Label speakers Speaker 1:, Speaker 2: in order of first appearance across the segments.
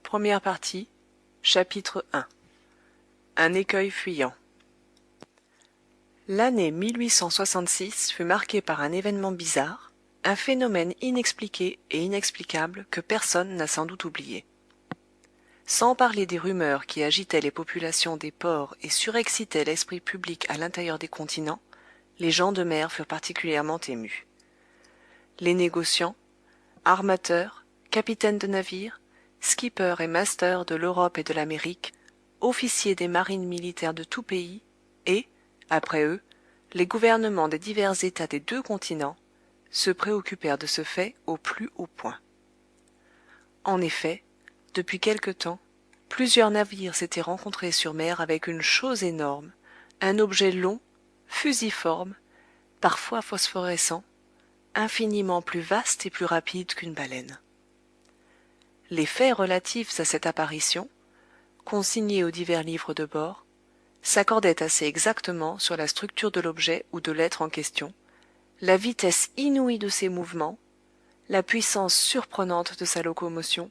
Speaker 1: Première partie, chapitre 1. Un écueil fuyant. L'année 1866 fut marquée par un événement bizarre, un phénomène inexpliqué et inexplicable que personne n'a sans doute oublié. Sans parler des rumeurs qui agitaient les populations des ports et surexcitaient l'esprit public à l'intérieur des continents, les gens de mer furent particulièrement émus. Les négociants, armateurs, capitaines de navires, skippers et masters de l'Europe et de l'Amérique, officiers des marines militaires de tout pays, et, après eux, les gouvernements des divers États des deux continents, se préoccupèrent de ce fait au plus haut point. En effet, depuis quelque temps, plusieurs navires s'étaient rencontrés sur mer avec une chose énorme, un objet long, fusiforme, parfois phosphorescent, infiniment plus vaste et plus rapide qu'une baleine. Les faits relatifs à cette apparition, consignés aux divers livres de bord, s'accordaient assez exactement sur la structure de l'objet ou de l'être en question, la vitesse inouïe de ses mouvements, la puissance surprenante de sa locomotion,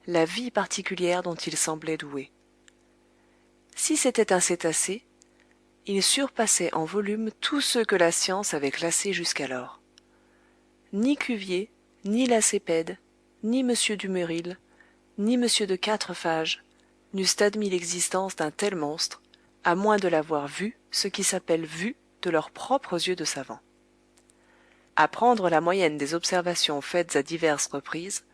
Speaker 1: la vie particulière dont il semblait doué. Si c'était un cétacé, il surpassait en volume tous ceux que la science avait classés jusqu'alors. Ni Cuvier, ni Lacépède, ni M. Dumeril, ni M. de Quatrefages n'eussent admis l'existence d'un tel monstre, à moins de l'avoir vu, ce qui s'appelle vu, de leurs propres yeux de savants. À prendre la moyenne des observations faites à diverses reprises,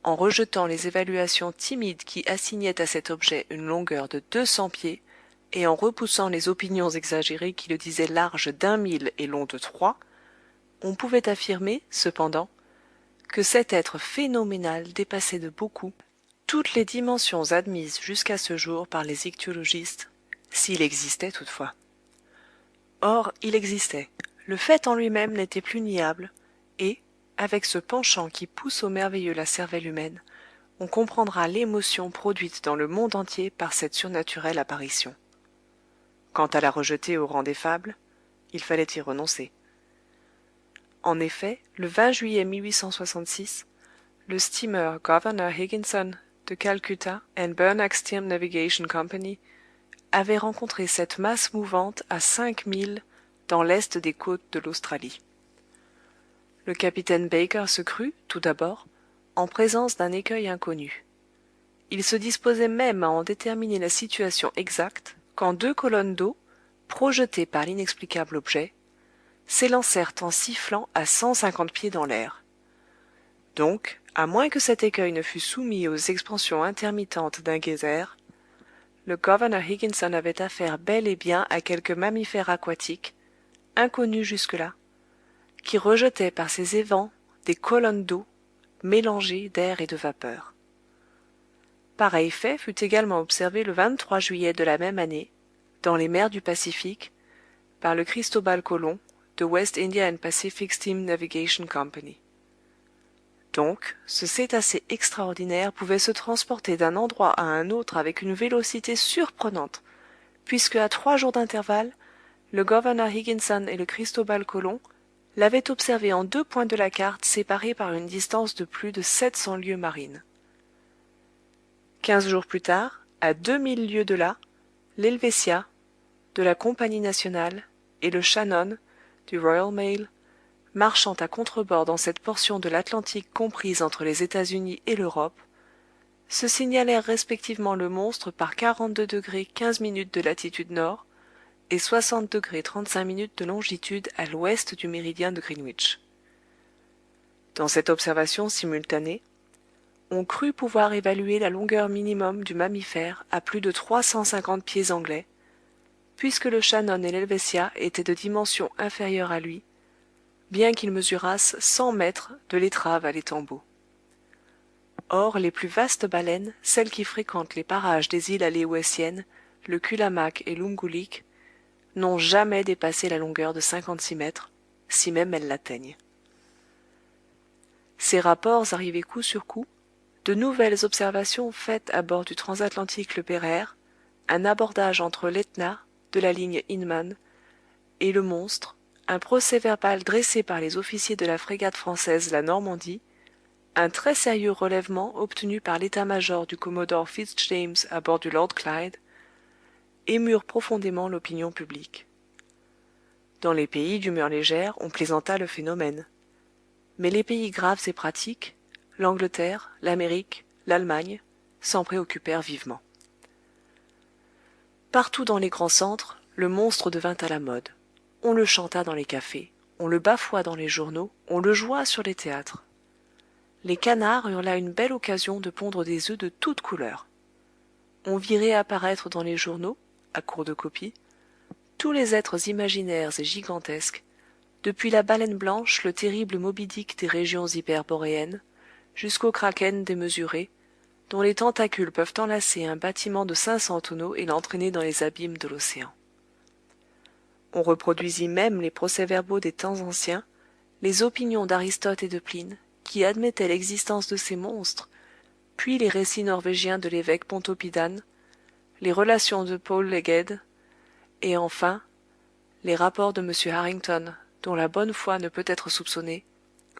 Speaker 1: en rejetant les évaluations timides qui assignaient à cet objet une longueur de 200 pieds, et en repoussant les opinions exagérées qui le disaient large d'1 mille et long de 3, on pouvait affirmer, cependant, que cet être phénoménal dépassait de beaucoup toutes les dimensions admises jusqu'à ce jour par les ichtyologistes, s'il existait toutefois. Or, il existait. Le fait en lui-même n'était plus niable, et, avec ce penchant qui pousse au merveilleux la cervelle humaine, on comprendra l'émotion produite dans le monde entier par cette surnaturelle apparition. Quant à la rejeter au rang des fables, il fallait y renoncer. En effet, le 20 juillet 1866, le steamer Governor Higginson de Calcutta and Burnach Steam Navigation Company avait rencontré cette masse mouvante à 5 milles dans l'est des côtes de l'Australie. Le capitaine Baker se crut, tout d'abord, en présence d'un écueil inconnu. Il se disposait même à en déterminer la situation exacte quand 2 colonnes d'eau, projetées par l'inexplicable objet, s'élancèrent en sifflant à 150 pieds dans l'air. Donc, à moins que cet écueil ne fût soumis aux expansions intermittentes d'un geyser, le Governor Higginson avait affaire bel et bien à quelque mammifère aquatique, inconnu jusque-là, qui rejetait par ses évents des colonnes d'eau mélangées d'air et de vapeur. Pareil fait fut également observé le 23 juillet de la même année, dans les mers du Pacifique, par le Cristobal Colon de West India and Pacific Steam Navigation Company. Donc, ce cétacé extraordinaire pouvait se transporter d'un endroit à un autre avec une vélocité surprenante, puisque à 3 jours d'intervalle, le Governor Higginson et le Cristobal Colon l'avaient observé en 2 points de la carte séparés par une distance de plus de 700 lieues marines. 15 jours plus tard, à 2000 lieues de là, l'Helvetia, de la Compagnie nationale, et le Shannon, du Royal Mail, marchant à contrebord dans cette portion de l'Atlantique comprise entre les États-Unis et l'Europe, se signalèrent respectivement le monstre par 42° 15' de latitude nord et 60° 35' de longitude à l'ouest du méridien de Greenwich. Dans cette observation simultanée, on crut pouvoir évaluer la longueur minimum du mammifère à plus de 350 pieds anglais, puisque le Shannon et l'Helvetia étaient de dimension inférieure à lui, bien qu'ils mesurassent 100 mètres de l'étrave à l'étambot. Or, les plus vastes baleines, celles qui fréquentent les parages des îles aléoutiennes, le Kulamac et l'Umgulik, n'ont jamais dépassé la longueur de 56 mètres, si même elles l'atteignent. Ces rapports arrivaient coup sur coup, de nouvelles observations faites à bord du transatlantique Le Pereire, un abordage entre l'Etna, de la ligne Inman, et le monstre, un procès-verbal dressé par les officiers de la frégate française la Normandie, Un très sérieux relèvement obtenu par l'état-major du commodore Fitz-James à bord du Lord Clyde émurent profondément l'opinion publique. Dans les pays d'humeur légère, on plaisanta le phénomène. Mais les pays graves et pratiques, l'Angleterre, l'Amérique, l'Allemagne, s'en préoccupèrent vivement. Partout dans les grands centres, le monstre devint à la mode. On le chanta dans les cafés, on le bafoua dans les journaux, on le joua sur les théâtres. Les canards eurent là une belle occasion de pondre des œufs de toutes couleurs. On vit réapparaître dans les journaux, à court de copie, tous les êtres imaginaires et gigantesques, depuis la baleine blanche, le terrible Moby-Dick des régions hyperboréennes, jusqu'au kraken démesuré, dont les tentacules peuvent enlacer un bâtiment de 500 tonneaux et l'entraîner dans les abîmes de l'océan. On reproduisit même les procès-verbaux des temps anciens, les opinions d'Aristote et de Pline, qui admettaient l'existence de ces monstres, puis les récits norvégiens de l'évêque Pontoppidan, les relations de Paul Legge, et enfin les rapports de M. Harrington, dont la bonne foi ne peut être soupçonnée,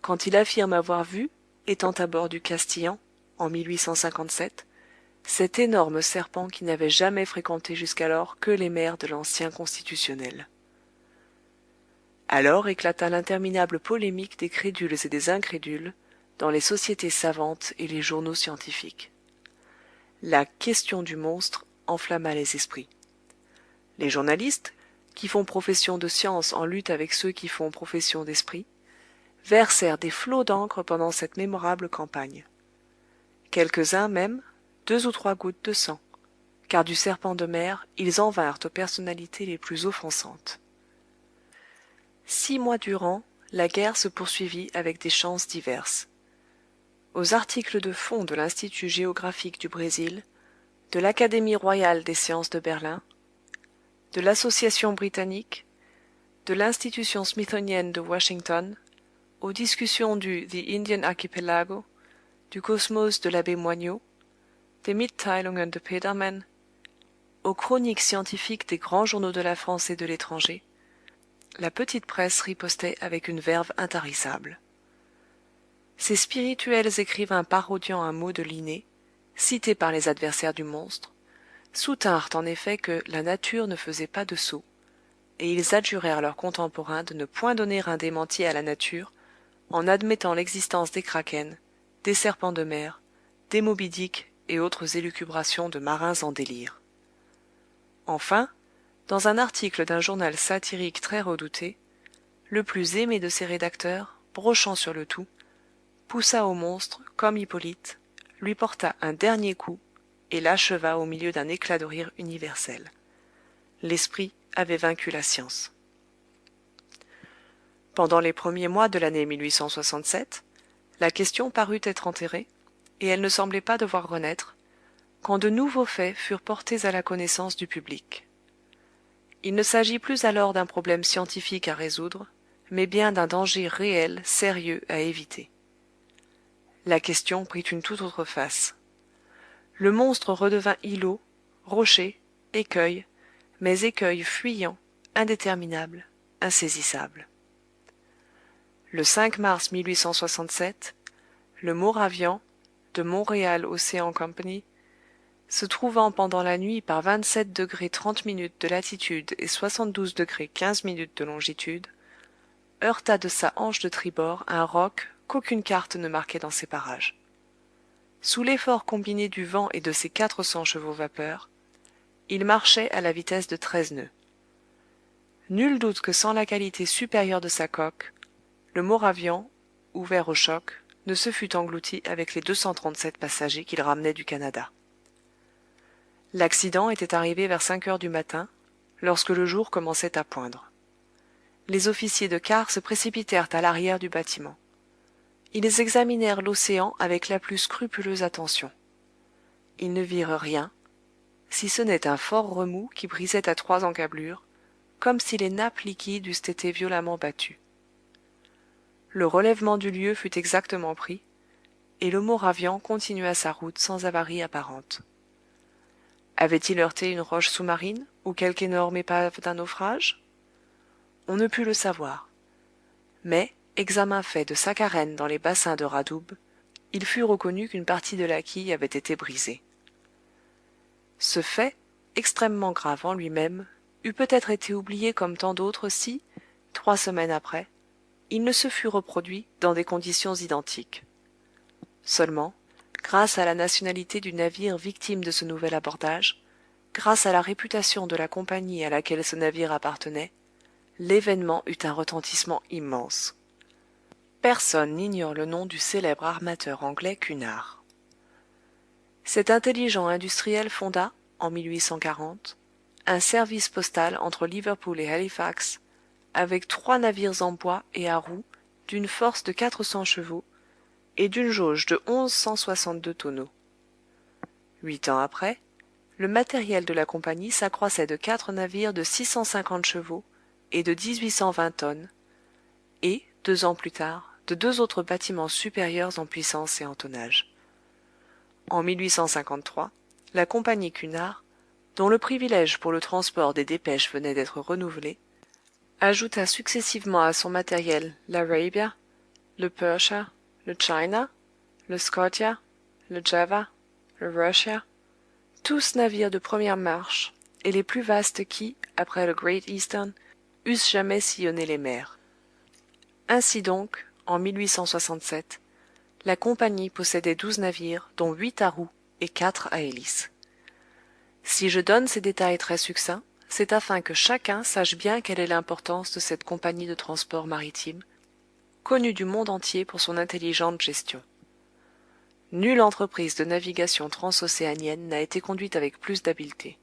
Speaker 1: quand il affirme avoir vu, étant à bord du Castillan, en 1857, cet énorme serpent qui n'avait jamais fréquenté jusqu'alors que les mers de l'ancien constitutionnel. Alors éclata l'interminable polémique des crédules et des incrédules dans les sociétés savantes et les journaux scientifiques. La question du monstre enflamma les esprits. Les journalistes, qui font profession de science en lutte avec ceux qui font profession d'esprit, versèrent des flots d'encre pendant cette mémorable campagne. Quelques-uns même, 2 ou 3 gouttes de sang, car du serpent de mer ils en vinrent aux personnalités les plus offensantes. 6 mois durant, la guerre se poursuivit avec des chances diverses. Aux articles de fond de l'Institut géographique du Brésil, de l'Académie royale des sciences de Berlin, de l'Association britannique, de l'Institution smithsonienne de Washington, aux discussions du The Indian Archipelago, du Cosmos de l'abbé Moignot, des Mitteilungen de Petermann, aux chroniques scientifiques des grands journaux de la France et de l'étranger, la petite presse ripostait avec une verve intarissable. Ces spirituels écrivains parodiant un mot de Linné, cité par les adversaires du monstre, soutinrent en effet que la nature ne faisait pas de sots, et ils adjurèrent leurs contemporains de ne point donner un démenti à la nature en admettant l'existence des krakens, des serpents de mer, des Moby-Dick et autres élucubrations de marins en délire. Enfin, dans un article d'un journal satirique très redouté, le plus aimé de ses rédacteurs, brochant sur le tout, poussa au monstre comme Hippolyte, lui porta un dernier coup et l'acheva au milieu d'un éclat de rire universel. L'esprit avait vaincu la science. Pendant les premiers mois de l'année 1867, la question parut être enterrée, et elle ne semblait pas devoir renaître, quand de nouveaux faits furent portés à la connaissance du public. Il ne s'agit plus alors d'un problème scientifique à résoudre, mais bien d'un danger réel, sérieux à éviter. La question prit une toute autre face. Le monstre redevint îlot, rocher, écueil, mais écueil fuyant, indéterminable, insaisissable. Le 5 mars 1867, le Moravian, de Montréal Ocean Company, se trouvant pendant la nuit par 27° 30' de latitude et 72° 15' de longitude, heurta de sa hanche de tribord un roc qu'aucune carte ne marquait dans ces parages. Sous l'effort combiné du vent et de ses 400 chevaux vapeur, il marchait à la vitesse de 13 nœuds. Nul doute que sans la qualité supérieure de sa coque, le Moravian, ouvert au choc, ne se fût englouti avec les 237 passagers qu'il ramenait du Canada. L'accident était arrivé vers 5 heures du matin, lorsque le jour commençait à poindre. Les officiers de quart se précipitèrent à l'arrière du bâtiment. Ils examinèrent l'océan avec la plus scrupuleuse attention. Ils ne virent rien, si ce n'est un fort remous qui brisait à 3 encablures, comme si les nappes liquides eussent été violemment battues. Le relèvement du lieu fut exactement pris, et le Moravian continua sa route sans avarie apparente. Avait-il heurté une roche sous-marine ou quelque énorme épave d'un naufrage? On ne put le savoir. Mais, examen fait de sa carène dans les bassins de Radoub, il fut reconnu qu'une partie de la quille avait été brisée. Ce fait, extrêmement grave en lui-même, eût peut-être été oublié comme tant d'autres si, 3 semaines après, il ne se fût reproduit dans des conditions identiques. Seulement, grâce à la nationalité du navire victime de ce nouvel abordage, grâce à la réputation de la compagnie à laquelle ce navire appartenait, l'événement eut un retentissement immense. Personne n'ignore le nom du célèbre armateur anglais Cunard. Cet intelligent industriel fonda, en 1840, un service postal entre Liverpool et Halifax, avec 3 navires en bois et à roues d'une force de 400 chevaux et d'une jauge de 1162 tonneaux. 8 ans après, le matériel de la compagnie s'accroissait de 4 navires de 650 chevaux et de 1820 tonnes, et, 2 ans plus tard, de 2 autres bâtiments supérieurs en puissance et en tonnage. En 1853, la compagnie Cunard, dont le privilège pour le transport des dépêches venait d'être renouvelé, ajouta successivement à son matériel l'Arabia, le Persia, le China, le Scotia, le Java, le Russia, tous navires de première marche et les plus vastes qui, après le Great Eastern, eussent jamais sillonné les mers. Ainsi donc, en 1867, la compagnie possédait 12 navires, dont 8 à roues et 4 à hélices. Si je donne ces détails très succincts, c'est afin que chacun sache bien quelle est l'importance de cette compagnie de transport maritime, connue du monde entier pour son intelligente gestion. Nulle entreprise de navigation transocéanienne n'a été conduite avec plus d'habileté.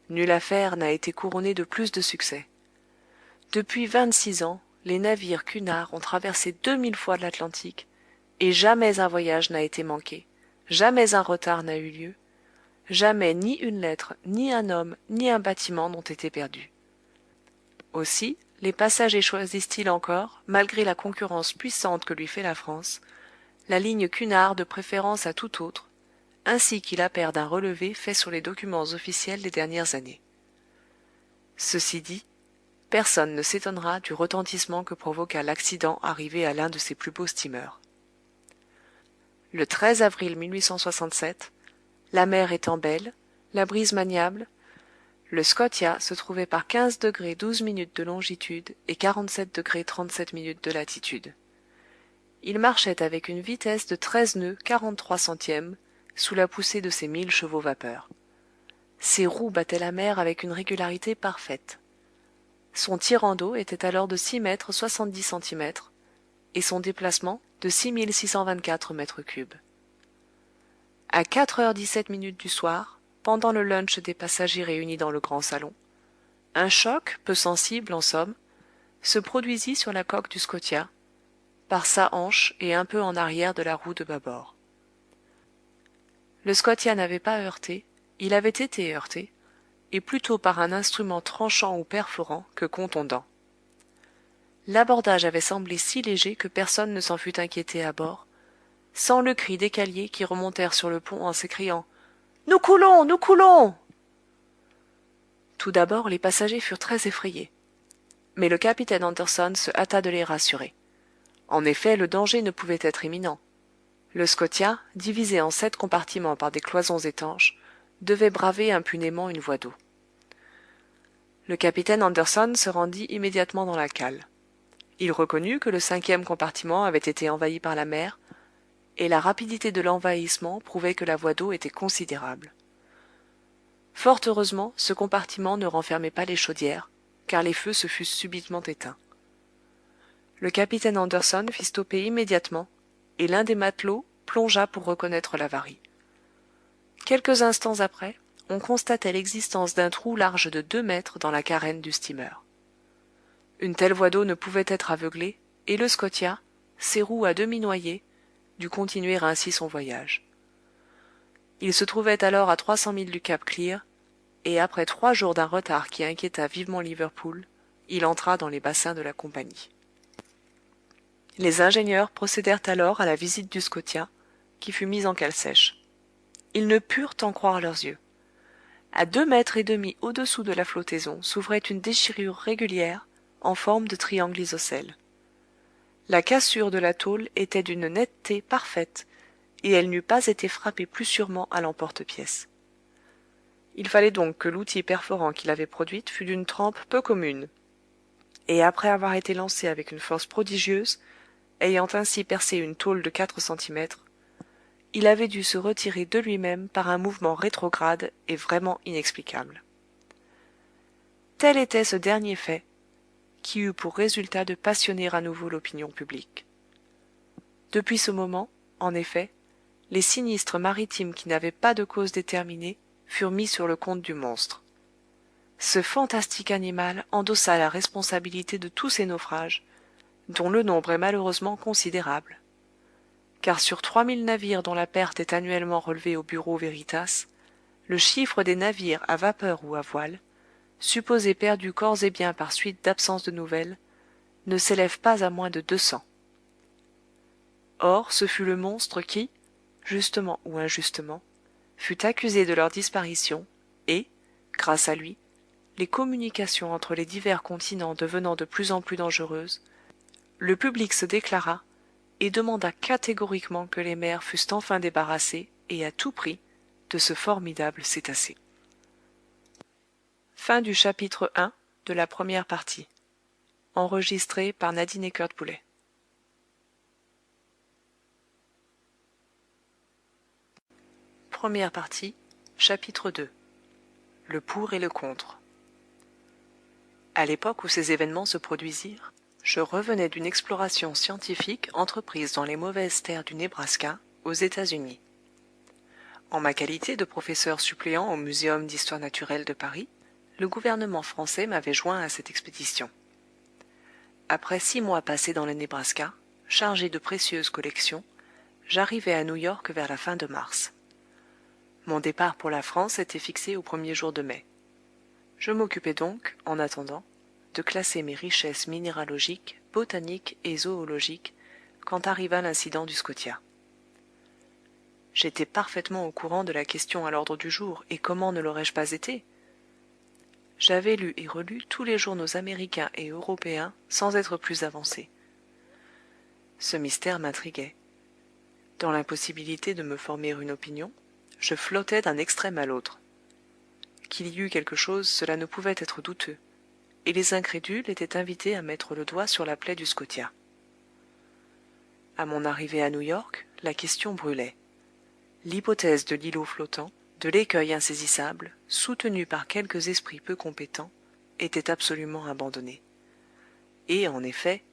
Speaker 1: Nulle affaire n'a été couronnée de plus de succès. Depuis 26 ans, les navires Cunard ont traversé 2000 fois l'Atlantique, et jamais un voyage n'a été manqué, jamais un retard n'a eu lieu, jamais ni une lettre, ni un homme, ni un bâtiment n'ont été perdus. Aussi, les passagers choisissent-ils encore, malgré la concurrence puissante que lui fait la France, la ligne Cunard de préférence à toute autre, ainsi qu'il appert d'un relevé fait sur les documents officiels des dernières années. Ceci dit, personne ne s'étonnera du retentissement que provoqua l'accident arrivé à l'un de ses plus beaux steamers. Le 13 avril 1867, la mer étant belle, la brise maniable, le Scotia se trouvait par 15° 12' de longitude et 47° 37' de latitude. Il marchait avec une vitesse de 13 nœuds 43 centièmes sous la poussée de ses 1000 chevaux vapeur. Ses roues battaient la mer avec une régularité parfaite. Son tirant d'eau était alors de 6 mètres 70 centimètres et son déplacement de 6624 mètres cubes. À 4h17 du soir, pendant le lunch des passagers réunis dans le grand salon, un choc, peu sensible en somme, se produisit sur la coque du Scotia, par sa hanche et un peu en arrière de la roue de bâbord. Le Scotia n'avait pas heurté, il avait été heurté, et plutôt par un instrument tranchant ou perforant que contondant. L'abordage avait semblé si léger que personne ne s'en fût inquiété à bord, sans le cri des caliers qui remontèrent sur le pont en s'écriant « Nous coulons, nous coulons !» Tout d'abord, les passagers furent très effrayés. Mais le capitaine Anderson se hâta de les rassurer. En effet, le danger ne pouvait être imminent. Le Scotia, divisé en 7 compartiments par des cloisons étanches, devait braver impunément une voie d'eau. Le capitaine Anderson se rendit immédiatement dans la cale. Il reconnut que le 5e compartiment avait été envahi par la mer, et la rapidité de l'envahissement prouvait que la voie d'eau était considérable. Fort heureusement, ce compartiment ne renfermait pas les chaudières, car les feux se fussent subitement éteints. Le capitaine Anderson fit stopper immédiatement, et l'un des matelots plongea pour reconnaître l'avarie. Quelques instants après, on constatait l'existence d'un trou large de 2 mètres dans la carène du steamer. Une telle voie d'eau ne pouvait être aveuglée, et le Scotia, ses roues à demi noyées, dut continuer ainsi son voyage. Il se trouvait alors à 300 milles du Cap Clear, et après 3 jours d'un retard qui inquiéta vivement Liverpool, il entra dans les bassins de la compagnie. Les ingénieurs procédèrent alors à la visite du Scotia, qui fut mis en cale sèche. Ils ne purent en croire leurs yeux. À 2 mètres et demi au-dessous de la flottaison s'ouvrait une déchirure régulière en forme de triangle isocèle. La cassure de la tôle était d'une netteté parfaite, et elle n'eût pas été frappée plus sûrement à l'emporte-pièce. Il fallait donc que l'outil perforant qu'il avait produite fût d'une trempe peu commune, et après avoir été lancé avec une force prodigieuse, ayant ainsi percé une tôle de 4 centimètres, il avait dû se retirer de lui-même par un mouvement rétrograde et vraiment inexplicable. Tel était ce dernier fait, qui eut pour résultat de passionner à nouveau l'opinion publique. Depuis ce moment, en effet, les sinistres maritimes qui n'avaient pas de cause déterminée furent mis sur le compte du monstre. Ce fantastique animal endossa la responsabilité de tous ces naufrages, dont le nombre est malheureusement considérable. Car sur 3000 navires dont la perte est annuellement relevée au Bureau Veritas, le chiffre des navires à vapeur ou à voile, supposés perdus corps et biens par suite d'absence de nouvelles, ne s'élève pas à moins de 200. Or, ce fut le monstre qui, justement ou injustement, fut accusé de leur disparition, et, grâce à lui, les communications entre les divers continents devenant de plus en plus dangereuses, le public se déclara et demanda catégoriquement que les mers fussent enfin débarrassées, et à tout prix, de ce formidable cétacé. Fin du chapitre 1 de la première partie. Enregistré par Nadine Eckert-Boulet. Première partie, chapitre 2. Le pour et le contre. À l'époque où ces événements se produisirent, je revenais d'une exploration scientifique entreprise dans les mauvaises terres du Nebraska, aux États-Unis. En ma qualité de professeur suppléant au Muséum d'histoire naturelle de Paris, le gouvernement français m'avait joint à cette expédition. Après 6 mois passés dans le Nebraska, chargé de précieuses collections, j'arrivai à New York vers la fin de mars. Mon départ pour la France était fixé au 1er jour de mai. Je m'occupais donc, en attendant, de classer mes richesses minéralogiques, botaniques et zoologiques quand arriva l'incident du Scotia. J'étais parfaitement au courant de la question à l'ordre du jour, et comment ne l'aurais-je pas été? J'avais lu et relu tous les journaux américains et européens sans être plus avancé. Ce mystère m'intriguait. Dans l'impossibilité de me former une opinion, je flottais d'un extrême à l'autre. Qu'il y eût quelque chose, cela ne pouvait être douteux, et les incrédules étaient invités à mettre le doigt sur la plaie du Scotia. À mon arrivée à New York, la question brûlait. L'hypothèse de l'îlot flottant, de l'écueil insaisissable, soutenue par quelques esprits peu compétents, était absolument abandonnée. Et, en effet,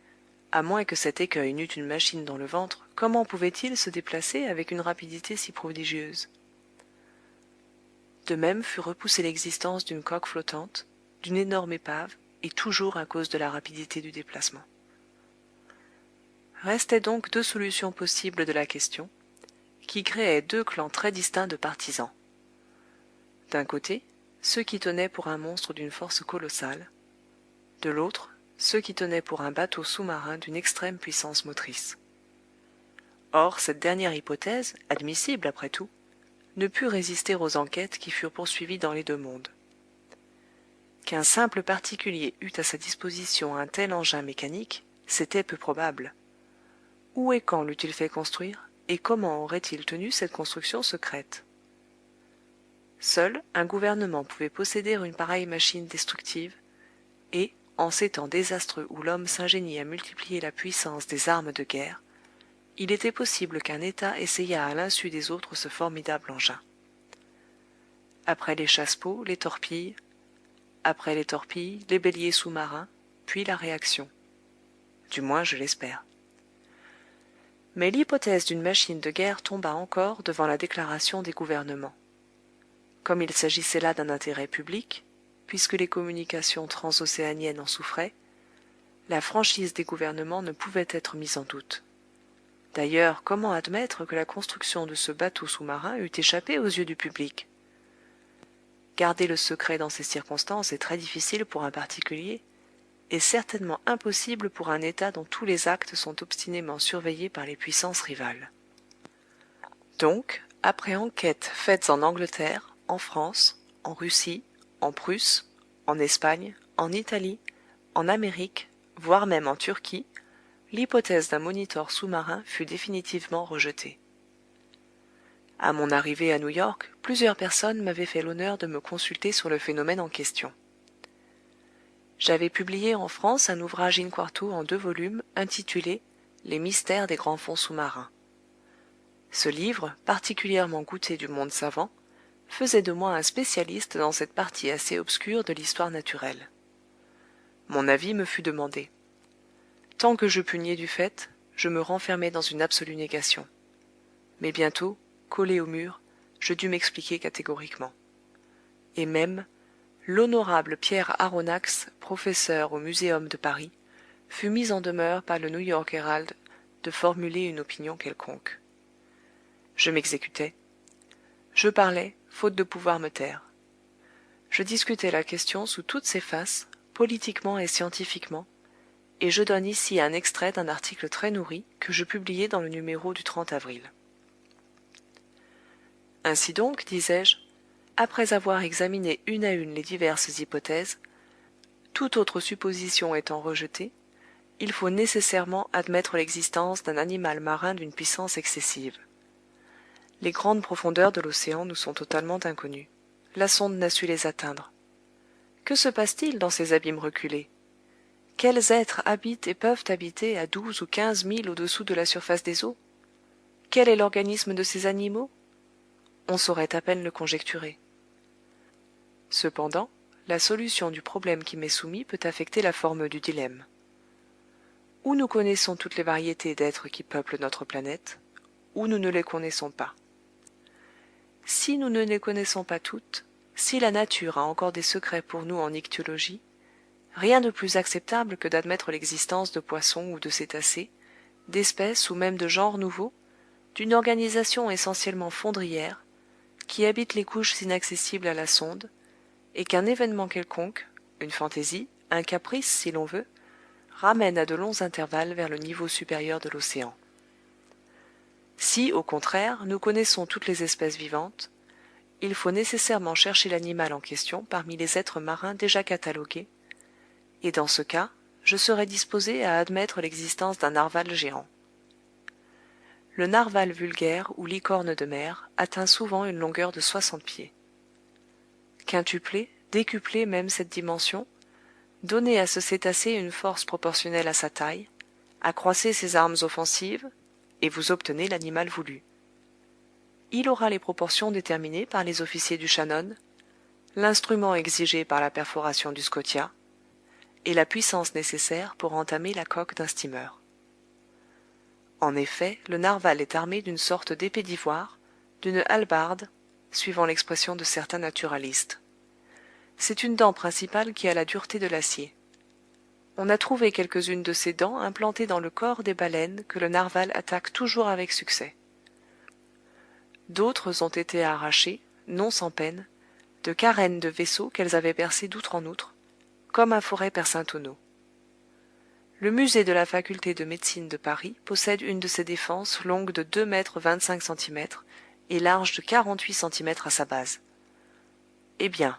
Speaker 1: à moins que cet écueil n'eût une machine dans le ventre, comment pouvait-il se déplacer avec une rapidité si prodigieuse? De même fut repoussée l'existence d'une coque flottante, d'une énorme épave, et toujours à cause de la rapidité du déplacement. Restaient donc 2 solutions possibles de la question, qui créaient 2 clans très distincts de partisans. D'un côté, ceux qui tenaient pour un monstre d'une force colossale, de l'autre, ceux qui tenaient pour un bateau sous-marin d'une extrême puissance motrice. Or, cette dernière hypothèse, admissible après tout, ne put résister aux enquêtes qui furent poursuivies dans les 2 mondes. Qu'un simple particulier eût à sa disposition un tel engin mécanique, c'était peu probable. Où et quand l'eût-il fait construire, et comment aurait-il tenu cette construction secrète? Seul un gouvernement pouvait posséder une pareille machine destructive, et, en ces temps désastreux où l'homme s'ingénie à multiplier la puissance des armes de guerre, il était possible qu'un État essayât à l'insu des autres ce formidable engin. Après les chasse-peaux, les torpilles, après les torpilles, les béliers sous-marins, puis la réaction. Du moins, je l'espère. Mais l'hypothèse d'une machine de guerre tomba encore devant la déclaration des gouvernements. Comme il s'agissait là d'un intérêt public, puisque les communications transocéaniennes en souffraient, la franchise des gouvernements ne pouvait être mise en doute. D'ailleurs, comment admettre que la construction de ce bateau sous-marin eût échappé aux yeux du public? Garder le secret dans ces circonstances est très difficile pour un particulier, et certainement impossible pour un État dont tous les actes sont obstinément surveillés par les puissances rivales. Donc, après enquêtes faites en Angleterre, en France, en Russie, en Prusse, en Espagne, en Italie, en Amérique, voire même en Turquie, l'hypothèse d'un monitor sous-marin fut définitivement rejetée. À mon arrivée à New York, plusieurs personnes m'avaient fait l'honneur de me consulter sur le phénomène en question. J'avais publié en France un ouvrage in-quarto en 2 volumes intitulé Les mystères des grands fonds sous-marins. Ce livre, particulièrement goûté du monde savant, faisait de moi un spécialiste dans cette partie assez obscure de l'histoire naturelle. Mon avis me fut demandé. Tant que je pus nier du fait, je me renfermai dans une absolue négation. Mais bientôt, collé au mur, je dus m'expliquer catégoriquement. Et même, l'honorable Pierre Aronnax, professeur au Muséum de Paris, fut mis en demeure par le New York Herald de formuler une opinion quelconque. Je m'exécutais. Je parlais, faute de pouvoir me taire. Je discutais la question sous toutes ses faces, politiquement et scientifiquement, et je donne ici un extrait d'un article très nourri que je publiai dans le numéro du 30 avril. Ainsi donc, disais-je, après avoir examiné une à une les diverses hypothèses, toute autre supposition étant rejetée, il faut nécessairement admettre l'existence d'un animal marin d'une puissance excessive. Les grandes profondeurs de l'océan nous sont totalement inconnues. La sonde n'a su les atteindre. Que se passe-t-il dans ces abîmes reculés? Quels êtres habitent et peuvent habiter à 12 ou 15 milles au-dessous de la surface des eaux? Quel est l'organisme de ces animaux? On saurait à peine le conjecturer. Cependant, la solution du problème qui m'est soumis peut affecter la forme du dilemme. Ou nous connaissons toutes les variétés d'êtres qui peuplent notre planète, ou nous ne les connaissons pas. Si nous ne les connaissons pas toutes, si la nature a encore des secrets pour nous en ichtyologie, rien de plus acceptable que d'admettre l'existence de poissons ou de cétacés, d'espèces ou même de genres nouveaux, d'une organisation essentiellement fondrière, qui habite les couches inaccessibles à la sonde, et qu'un événement quelconque, une fantaisie, un caprice si l'on veut, ramène à de longs intervalles vers le niveau supérieur de l'océan. Si, au contraire, nous connaissons toutes les espèces vivantes, il faut nécessairement chercher l'animal en question parmi les êtres marins déjà catalogués, et dans ce cas, je serais disposé à admettre l'existence d'un narwal géant. Le narwal vulgaire ou licorne de mer atteint souvent une longueur de 60 pieds. Quintupler, décupler même cette dimension, donnez à ce cétacé une force proportionnelle à sa taille, accroissez ses armes offensives, et vous obtenez l'animal voulu. Il aura les proportions déterminées par les officiers du Shannon, l'instrument exigé par la perforation du Scotia, et la puissance nécessaire pour entamer la coque d'un steamer. En effet, le narwal est armé d'une sorte d'épée d'ivoire, d'une hallebarde, suivant l'expression de certains naturalistes. C'est une dent principale qui a la dureté de l'acier. On a trouvé quelques-unes de ces dents implantées dans le corps des baleines que le narwal attaque toujours avec succès. D'autres ont été arrachées, non sans peine, de carènes de vaisseaux qu'elles avaient percés d'outre en outre, comme un forêt perce un tonneau. Le musée de la faculté de médecine de Paris possède une de ces défenses longue de 2 mètres 25 centimètres et large de 48 centimètres à sa base. Eh bien,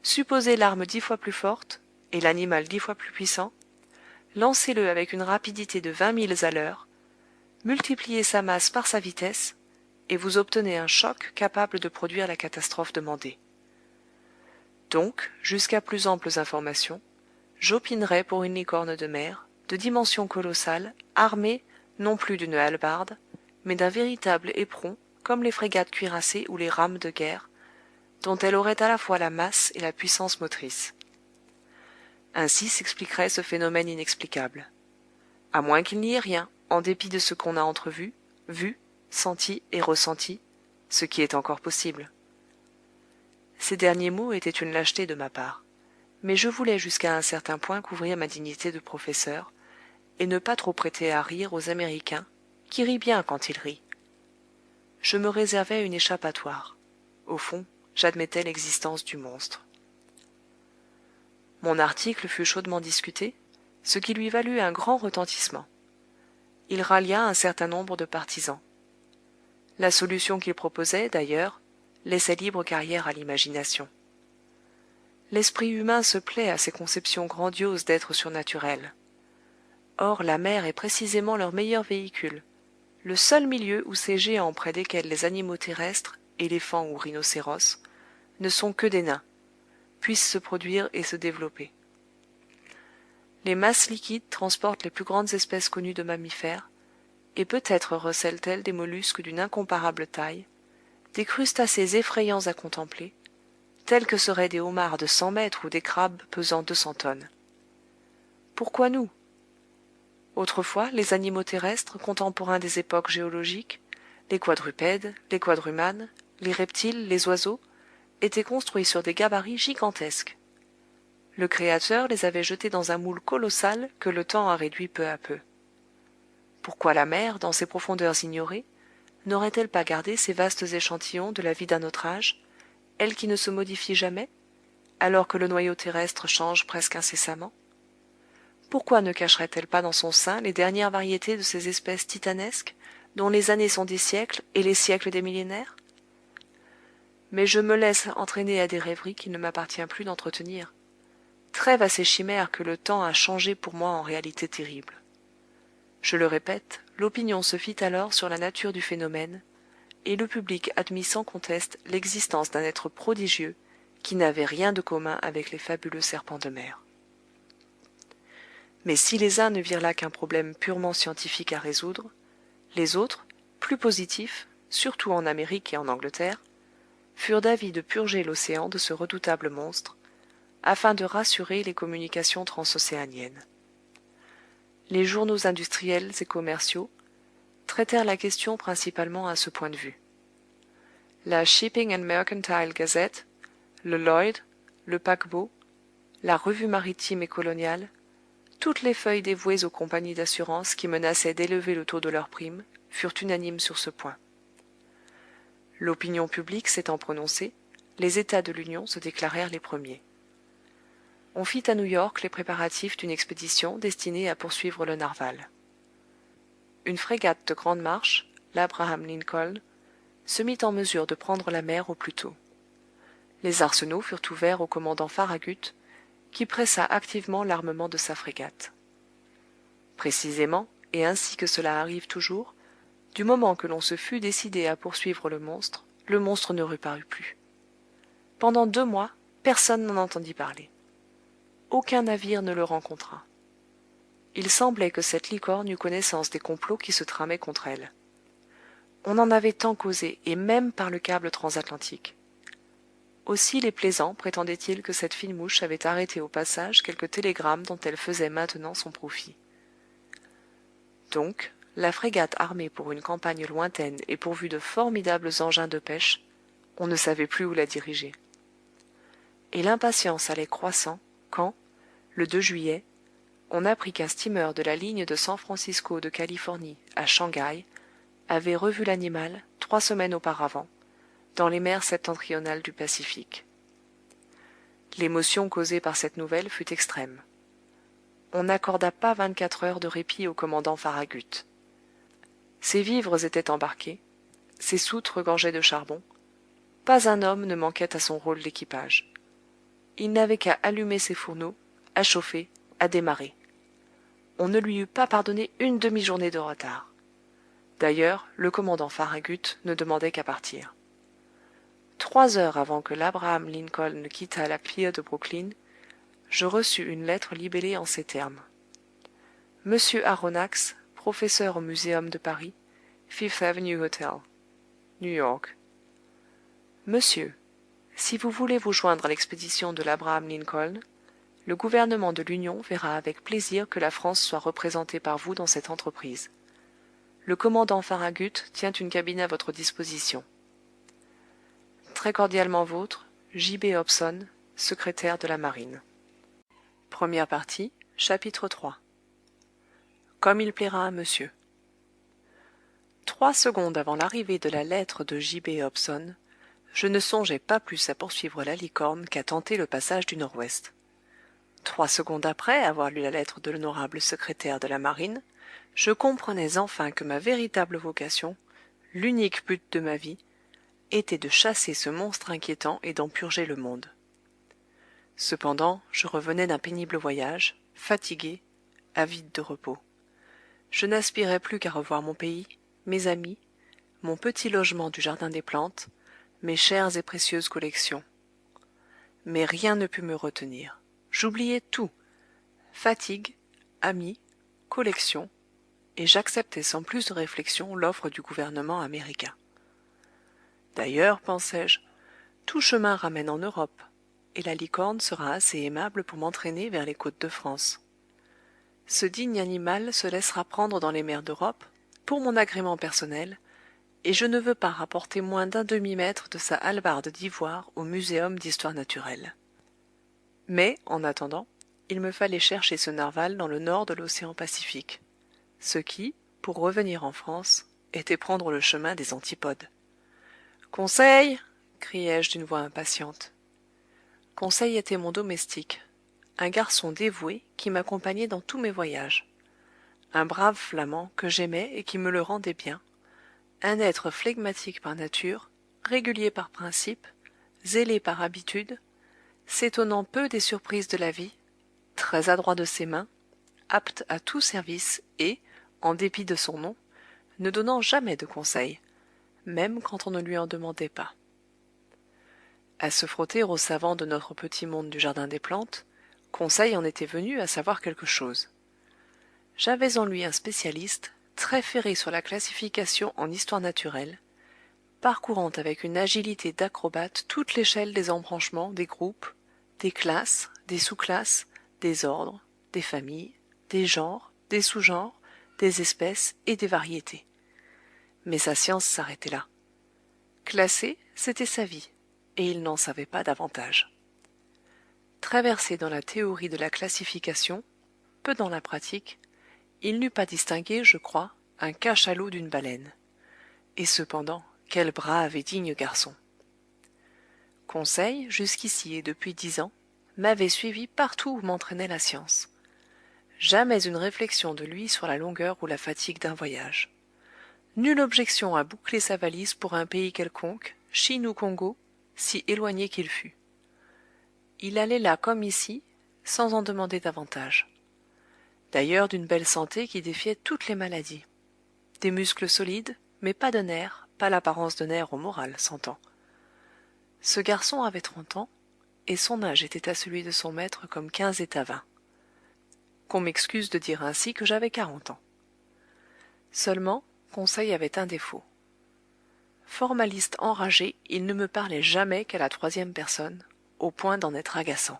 Speaker 1: supposez l'arme 10 fois plus forte et l'animal 10 fois plus puissant, lancez-le avec une rapidité de 20 milles à l'heure, multipliez sa masse par sa vitesse, et vous obtenez un choc capable de produire la catastrophe demandée. Donc, jusqu'à plus amples informations, j'opinerais pour une licorne de mer, de dimensions colossales, armée non plus d'une hallebarde, mais d'un véritable éperon, comme les frégates cuirassées ou les rames de guerre, dont elle aurait à la fois la masse et la puissance motrice. Ainsi s'expliquerait ce phénomène inexplicable. À moins qu'il n'y ait rien, en dépit de ce qu'on a entrevu, vu, senti et ressenti, ce qui est encore possible. Ces derniers mots étaient une lâcheté de ma part, mais je voulais jusqu'à un certain point couvrir ma dignité de professeur, et ne pas trop prêter à rire aux Américains, qui rient bien quand ils rient. Je me réservais une échappatoire. Au fond, j'admettais l'existence du monstre. Mon article fut chaudement discuté, ce qui lui valut un grand retentissement. Il rallia un certain nombre de partisans. La solution qu'il proposait, d'ailleurs, laissait libre carrière à l'imagination. L'esprit humain se plaît à ces conceptions grandioses d'êtres surnaturels. Or la mer est précisément leur meilleur véhicule, le seul milieu où ces géants près desquels les animaux terrestres, éléphants ou rhinocéros, ne sont que des nains, puissent se produire et se développer. Les masses liquides transportent les plus grandes espèces connues de mammifères, et peut-être recèlent-elles des mollusques d'une incomparable taille, des crustacés effrayants à contempler, tels que seraient des homards de 100 mètres ou des crabes pesant 200 tonnes. Pourquoi nous? Autrefois, les animaux terrestres, contemporains des époques géologiques, les quadrupèdes, les quadrumanes, les reptiles, les oiseaux, étaient construits sur des gabarits gigantesques. Le Créateur les avait jetés dans un moule colossal que le temps a réduit peu à peu. Pourquoi la mer, dans ses profondeurs ignorées, n'aurait-elle pas gardé ces vastes échantillons de la vie d'un autre âge, elle qui ne se modifie jamais, alors que le noyau terrestre change presque incessamment? Pourquoi ne cacherait-elle pas dans son sein les dernières variétés de ces espèces titanesques, dont les années sont des siècles et les siècles des millénaires? Mais je me laisse entraîner à des rêveries qu'il ne m'appartient plus d'entretenir. Trêve à ces chimères que le temps a changées pour moi en réalité terribles. Je le répète, l'opinion se fit alors sur la nature du phénomène, et le public admit sans conteste l'existence d'un être prodigieux qui n'avait rien de commun avec les fabuleux serpents de mer. Mais si les uns ne virent là qu'un problème purement scientifique à résoudre, les autres, plus positifs, surtout en Amérique et en Angleterre, furent d'avis de purger l'océan de ce redoutable monstre, afin de rassurer les communications transocéaniennes. Les journaux industriels et commerciaux traitèrent la question principalement à ce point de vue. La Shipping and Mercantile Gazette, le Lloyd, le Paquebot, la Revue maritime et coloniale, toutes les feuilles dévouées aux compagnies d'assurance qui menaçaient d'élever le taux de leurs primes furent unanimes sur ce point. L'opinion publique s'étant prononcée, les États de l'Union se déclarèrent les premiers. On fit à New York les préparatifs d'une expédition destinée à poursuivre le narwal. Une frégate de grande marche, l'Abraham Lincoln, se mit en mesure de prendre la mer au plus tôt. Les arsenaux furent ouverts au commandant Farragut, qui pressa activement l'armement de sa frégate. Précisément, et ainsi que cela arrive toujours, du moment que l'on se fut décidé à poursuivre le monstre ne reparut plus. Pendant 2 mois, personne n'en entendit parler. Aucun navire ne le rencontra. Il semblait que cette licorne eût connaissance des complots qui se tramaient contre elle. On en avait tant causé, et même par le câble transatlantique. Aussi les plaisants prétendaient-ils que cette fine mouche avait arrêté au passage quelques télégrammes dont elle faisait maintenant son profit. Donc, la frégate armée pour une campagne lointaine et pourvue de formidables engins de pêche, on ne savait plus où la diriger. Et l'impatience allait croissant quand, le 2 juillet, on apprit qu'un steamer de la ligne de San Francisco de Californie à Shanghai avait revu l'animal 3 semaines auparavant, dans les mers septentrionales du Pacifique. L'émotion causée par cette nouvelle fut extrême. On n'accorda pas 24 heures de répit au commandant Farragut. Ses vivres étaient embarqués, ses soutes regorgeaient de charbon, pas un homme ne manquait à son rôle d'équipage. Il n'avait qu'à allumer ses fourneaux, à chauffer, à démarrer. On ne lui eût pas pardonné une demi-journée de retard. D'ailleurs, le commandant Farragut ne demandait qu'à partir. 3 heures avant que l'Abraham Lincoln ne quittât la pier de Brooklyn, je reçus une lettre libellée en ces termes. Monsieur Aronnax, professeur au Muséum de Paris, Fifth Avenue Hotel, New York. Monsieur, si vous voulez vous joindre à l'expédition de l'Abraham Lincoln, le gouvernement de l'Union verra avec plaisir que la France soit représentée par vous dans cette entreprise. Le commandant Farragut tient une cabine à votre disposition. Très cordialement vôtre, J.B. Hobson, secrétaire de la Marine. Première partie, chapitre 3. Comme il plaira à monsieur. 3 secondes avant l'arrivée de la lettre de J.B. Hobson, je ne songeais pas plus à poursuivre la licorne qu'à tenter le passage du Nord-Ouest. 3 secondes après avoir lu la lettre de l'honorable secrétaire de la Marine, je comprenais enfin que ma véritable vocation, l'unique but de ma vie, était de chasser ce monstre inquiétant et d'en purger le monde. Cependant, je revenais d'un pénible voyage, fatigué, avide de repos. Je n'aspirais plus qu'à revoir mon pays, mes amis, mon petit logement du jardin des plantes, mes chères et précieuses collections. Mais rien ne put me retenir. J'oubliai tout. Fatigue, amis, collections, et j'acceptai sans plus de réflexion l'offre du gouvernement américain. D'ailleurs, pensai-je, tout chemin ramène en Europe, et la licorne sera assez aimable pour m'entraîner vers les côtes de France. Ce digne animal se laissera prendre dans les mers d'Europe, pour mon agrément personnel, et je ne veux pas rapporter moins d'un demi-mètre de sa hallebarde d'ivoire au muséum d'histoire naturelle. Mais, en attendant, il me fallait chercher ce narwal dans le nord de l'océan Pacifique, ce qui, pour revenir en France, était prendre le chemin des antipodes. Conseil! Criai-je d'une voix impatiente. Conseil était mon domestique, un garçon dévoué qui m'accompagnait dans tous mes voyages, un brave flamand que j'aimais et qui me le rendait bien, un être flegmatique par nature, régulier par principe, zélé par habitude, s'étonnant peu des surprises de la vie, très adroit de ses mains, apte à tout service et, en dépit de son nom, ne donnant jamais de conseils, même quand on ne lui en demandait pas. À se frotter aux savants de notre petit monde du jardin des plantes, Conseil en était venu à savoir quelque chose. J'avais en lui un spécialiste, très ferré sur la classification en histoire naturelle, parcourant avec une agilité d'acrobate toute l'échelle des embranchements, des groupes, des classes, des sous-classes, des ordres, des familles, des genres, des sous-genres, des espèces et des variétés. Mais sa science s'arrêtait là. Classer, c'était sa vie, et il n'en savait pas davantage. Très versé dans la théorie de la classification, peu dans la pratique, il n'eût pas distingué, je crois, un cachalot d'une baleine. Et cependant, quel brave et digne garçon! Conseil, jusqu'ici et depuis 10 ans, m'avait suivi partout où m'entraînait la science. Jamais une réflexion de lui sur la longueur ou la fatigue d'un voyage. Nulle objection à boucler sa valise pour un pays quelconque, Chine ou Congo, si éloigné qu'il fût. Il allait là comme ici, sans en demander davantage. D'ailleurs d'une belle santé qui défiait toutes les maladies. Des muscles solides, mais pas de nerfs, pas l'apparence de nerfs au moral, s'entend. Ce garçon avait 30 ans, et son âge était à celui de son maître comme 15 est à 20. Qu'on m'excuse de dire ainsi que j'avais 40 ans. Seulement, Conseil avait un défaut. Formaliste enragé, il ne me parlait jamais qu'à la troisième personne, au point d'en être agaçant.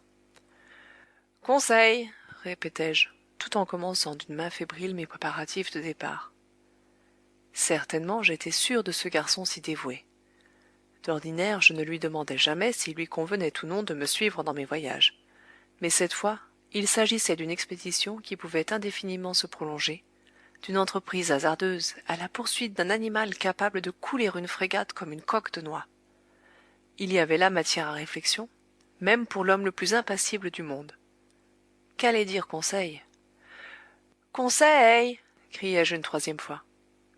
Speaker 1: Conseil, répétai-je, tout en commençant d'une main fébrile mes préparatifs de départ. Certainement, j'étais sûr de ce garçon si dévoué. D'ordinaire, je ne lui demandais jamais s'il lui convenait ou non de me suivre dans mes voyages. Mais cette fois, il s'agissait d'une expédition qui pouvait indéfiniment se prolonger, d'une entreprise hasardeuse à la poursuite d'un animal capable de couler une frégate comme une coque de noix. Il y avait là matière à réflexion, même pour l'homme le plus impassible du monde. Qu'allait dire Conseil? Conseil! Criai-je une troisième fois.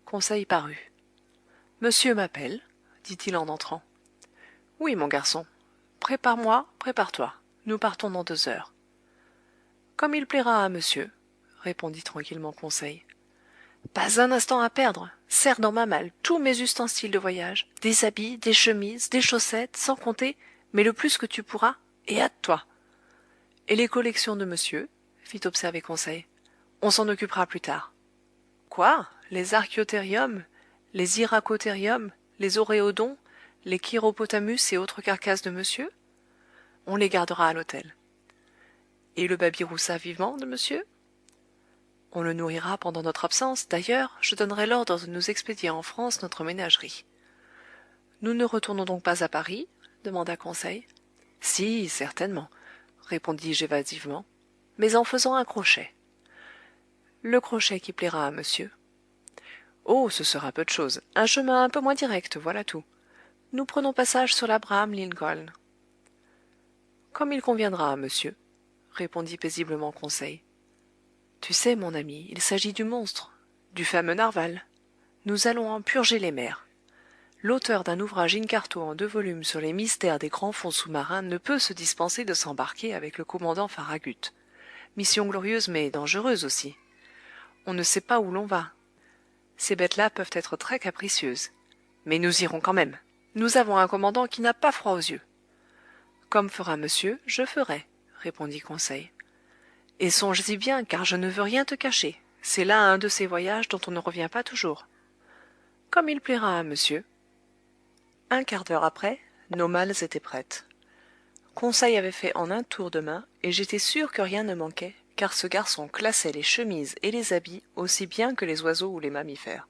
Speaker 1: Conseil parut. Monsieur m'appelle, dit-il en entrant. Oui, mon garçon. Prépare-moi, prépare-toi. Nous partons dans 2 heures. Comme il plaira à monsieur, répondit tranquillement Conseil. Pas un instant à perdre. Serre dans ma malle tous mes ustensiles de voyage, des habits, des chemises, des chaussettes, sans compter, mais le plus que tu pourras, et hâte-toi. Et les collections de monsieur, fit observer Conseil. On s'en occupera plus tard. Quoi? Les archéothériums, les hyracothériums, les oréodons, les chiropotamus et autres carcasses de monsieur? On les gardera à l'hôtel. Et le babiroussa vivant de monsieur? On le nourrira pendant notre absence. D'ailleurs, je donnerai l'ordre de nous expédier en France notre ménagerie. Nous ne retournons donc pas à Paris? Demanda Conseil. Si, certainement, répondis-je évasivement, mais en faisant un crochet. Le crochet qui plaira à monsieur. Oh, ce sera peu de chose. Un chemin un peu moins direct, voilà tout. Nous prenons passage sur l'Abraham Lincoln. Comme il conviendra à monsieur, répondit paisiblement Conseil. Tu sais, mon ami, il s'agit du monstre, du fameux narwal. Nous allons en purger les mers. L'auteur d'un ouvrage in-quarto en 2 volumes sur les mystères des grands fonds sous-marins ne peut se dispenser de s'embarquer avec le commandant Farragut. Mission glorieuse mais dangereuse aussi. On ne sait pas où l'on va. Ces bêtes-là peuvent être très capricieuses. Mais nous irons quand même. Nous avons un commandant qui n'a pas froid aux yeux. Comme fera monsieur, je ferai, répondit Conseil. Et songe-y bien, car je ne veux rien te cacher. C'est là un de ces voyages dont on ne revient pas toujours. Comme il plaira à monsieur. Un quart d'heure après, nos malles étaient prêtes. Conseil avait fait en un tour de main, et j'étais sûr que rien ne manquait, car ce garçon classait les chemises et les habits aussi bien que les oiseaux ou les mammifères.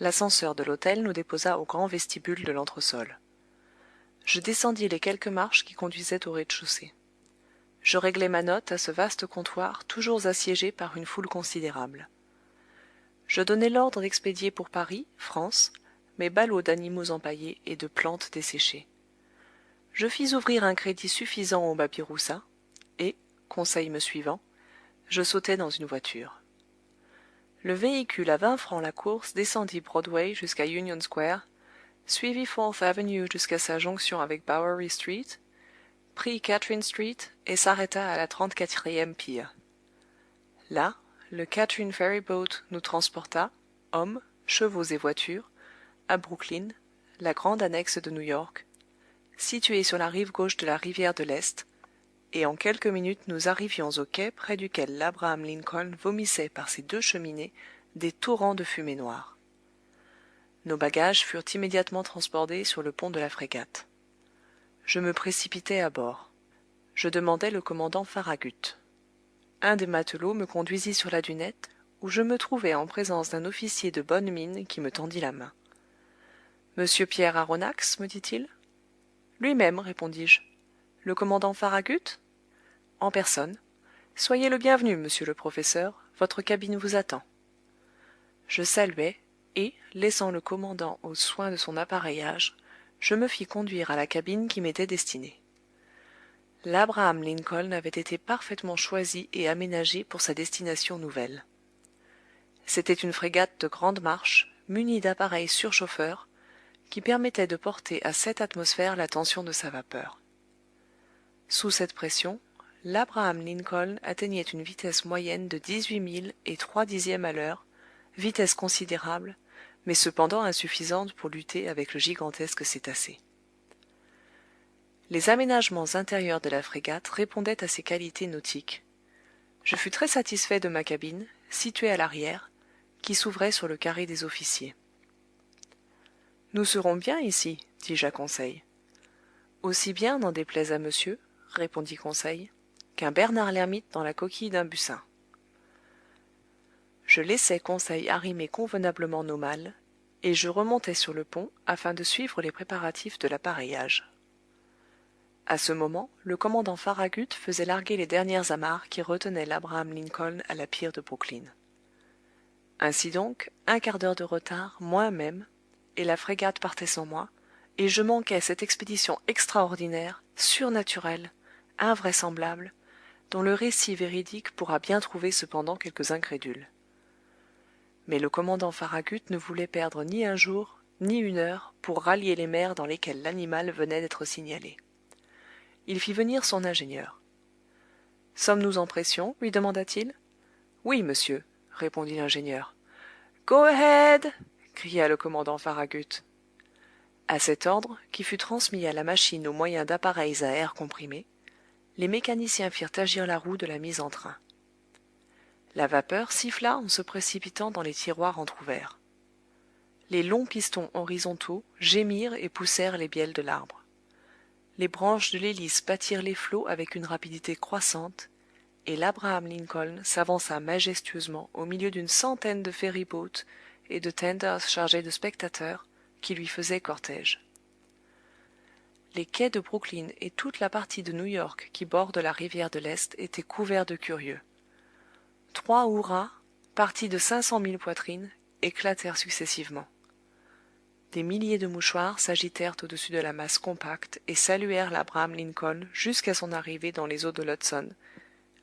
Speaker 1: L'ascenseur de l'hôtel nous déposa au grand vestibule de l'entresol. Je descendis les quelques marches qui conduisaient au rez-de-chaussée. Je réglai ma note à ce vaste comptoir toujours assiégé par une foule considérable. Je donnai l'ordre d'expédier pour Paris, France, mes ballots d'animaux empaillés et de plantes desséchées. Je fis ouvrir un crédit suffisant au babiroussa, et, conseil me suivant, je sautai dans une voiture. Le véhicule à 20 francs la course descendit Broadway jusqu'à Union Square, suivit Fourth Avenue jusqu'à sa jonction avec Bowery Street, prit Catherine Street et s'arrêta à la 34e pier. Là, le Catherine Ferry Boat nous transporta, hommes, chevaux et voitures, à Brooklyn, la grande annexe de New York, située sur la rive gauche de la rivière de l'Est, et en quelques minutes nous arrivions au quai près duquel l'Abraham Lincoln vomissait par ses deux cheminées des torrents de fumée noire. Nos bagages furent immédiatement transportés sur le pont de la frégate. Je me précipitai à bord. Je demandai le commandant Farragut. Un des matelots me conduisit sur la dunette, où je me trouvai en présence d'un officier de bonne mine qui me tendit la main. « Monsieur Pierre Aronnax, me dit-il. »« Lui-même, répondis-je. »« Le commandant Farragut ?»« En personne. Soyez le bienvenu, monsieur le professeur, votre cabine vous attend. » Je saluai, et, laissant le commandant aux soins de son appareillage, je me fis conduire à la cabine qui m'était destinée. L'Abraham Lincoln avait été parfaitement choisi et aménagé pour sa destination nouvelle. C'était une frégate de grande marche, munie d'appareils surchauffeurs, qui permettaient de porter à 7 atmosphères la tension de sa vapeur. Sous cette pression, l'Abraham Lincoln atteignait une vitesse moyenne de 18 milles et 3/10 à l'heure, vitesse considérable, mais cependant insuffisante pour lutter avec le gigantesque cétacé. Les aménagements intérieurs de la frégate répondaient à ses qualités nautiques. Je fus très satisfait de ma cabine, située à l'arrière, qui s'ouvrait sur le carré des officiers. « Nous serons bien ici, dis-je à Conseil. »« Aussi bien, n'en déplaise à monsieur, répondit Conseil, qu'un Bernard l'ermite dans la coquille d'un bussin. » Je laissai Conseil arrimer convenablement nos malles, et je remontai sur le pont afin de suivre les préparatifs de l'appareillage. À ce moment, le commandant Farragut faisait larguer les dernières amarres qui retenaient l'Abraham Lincoln à la pier de Brooklyn. Ainsi donc, un quart d'heure de retard, moins même, et la frégate partait sans moi, et je manquais cette expédition extraordinaire, surnaturelle, invraisemblable, dont le récit véridique pourra bien trouver cependant quelques incrédules. Mais le commandant Farragut ne voulait perdre ni un jour, ni une heure, pour rallier les mers dans lesquelles l'animal venait d'être signalé. Il fit venir son ingénieur. « Sommes-nous en pression ?» lui demanda-t-il. « Oui, monsieur, » répondit l'ingénieur. « Go ahead !» cria le commandant Farragut. À cet ordre, qui fut transmis à la machine au moyen d'appareils à air comprimé, les mécaniciens firent agir la roue de la mise en train. La vapeur siffla en se précipitant dans les tiroirs entr'ouverts. Les longs pistons horizontaux gémirent et poussèrent les bielles de l'arbre. Les branches de l'hélice battirent les flots avec une rapidité croissante, et l'Abraham Lincoln s'avança majestueusement au milieu d'une centaine de ferry-boats et de tenders chargés de spectateurs qui lui faisaient cortège. Les quais de Brooklyn et toute la partie de New York qui borde la rivière de l'Est étaient couverts de curieux. 3 hurrahs, partis de 500 000 poitrines, éclatèrent successivement. Des milliers de mouchoirs s'agitèrent au-dessus de la masse compacte et saluèrent l'Abraham Lincoln jusqu'à son arrivée dans les eaux de l'Hudson,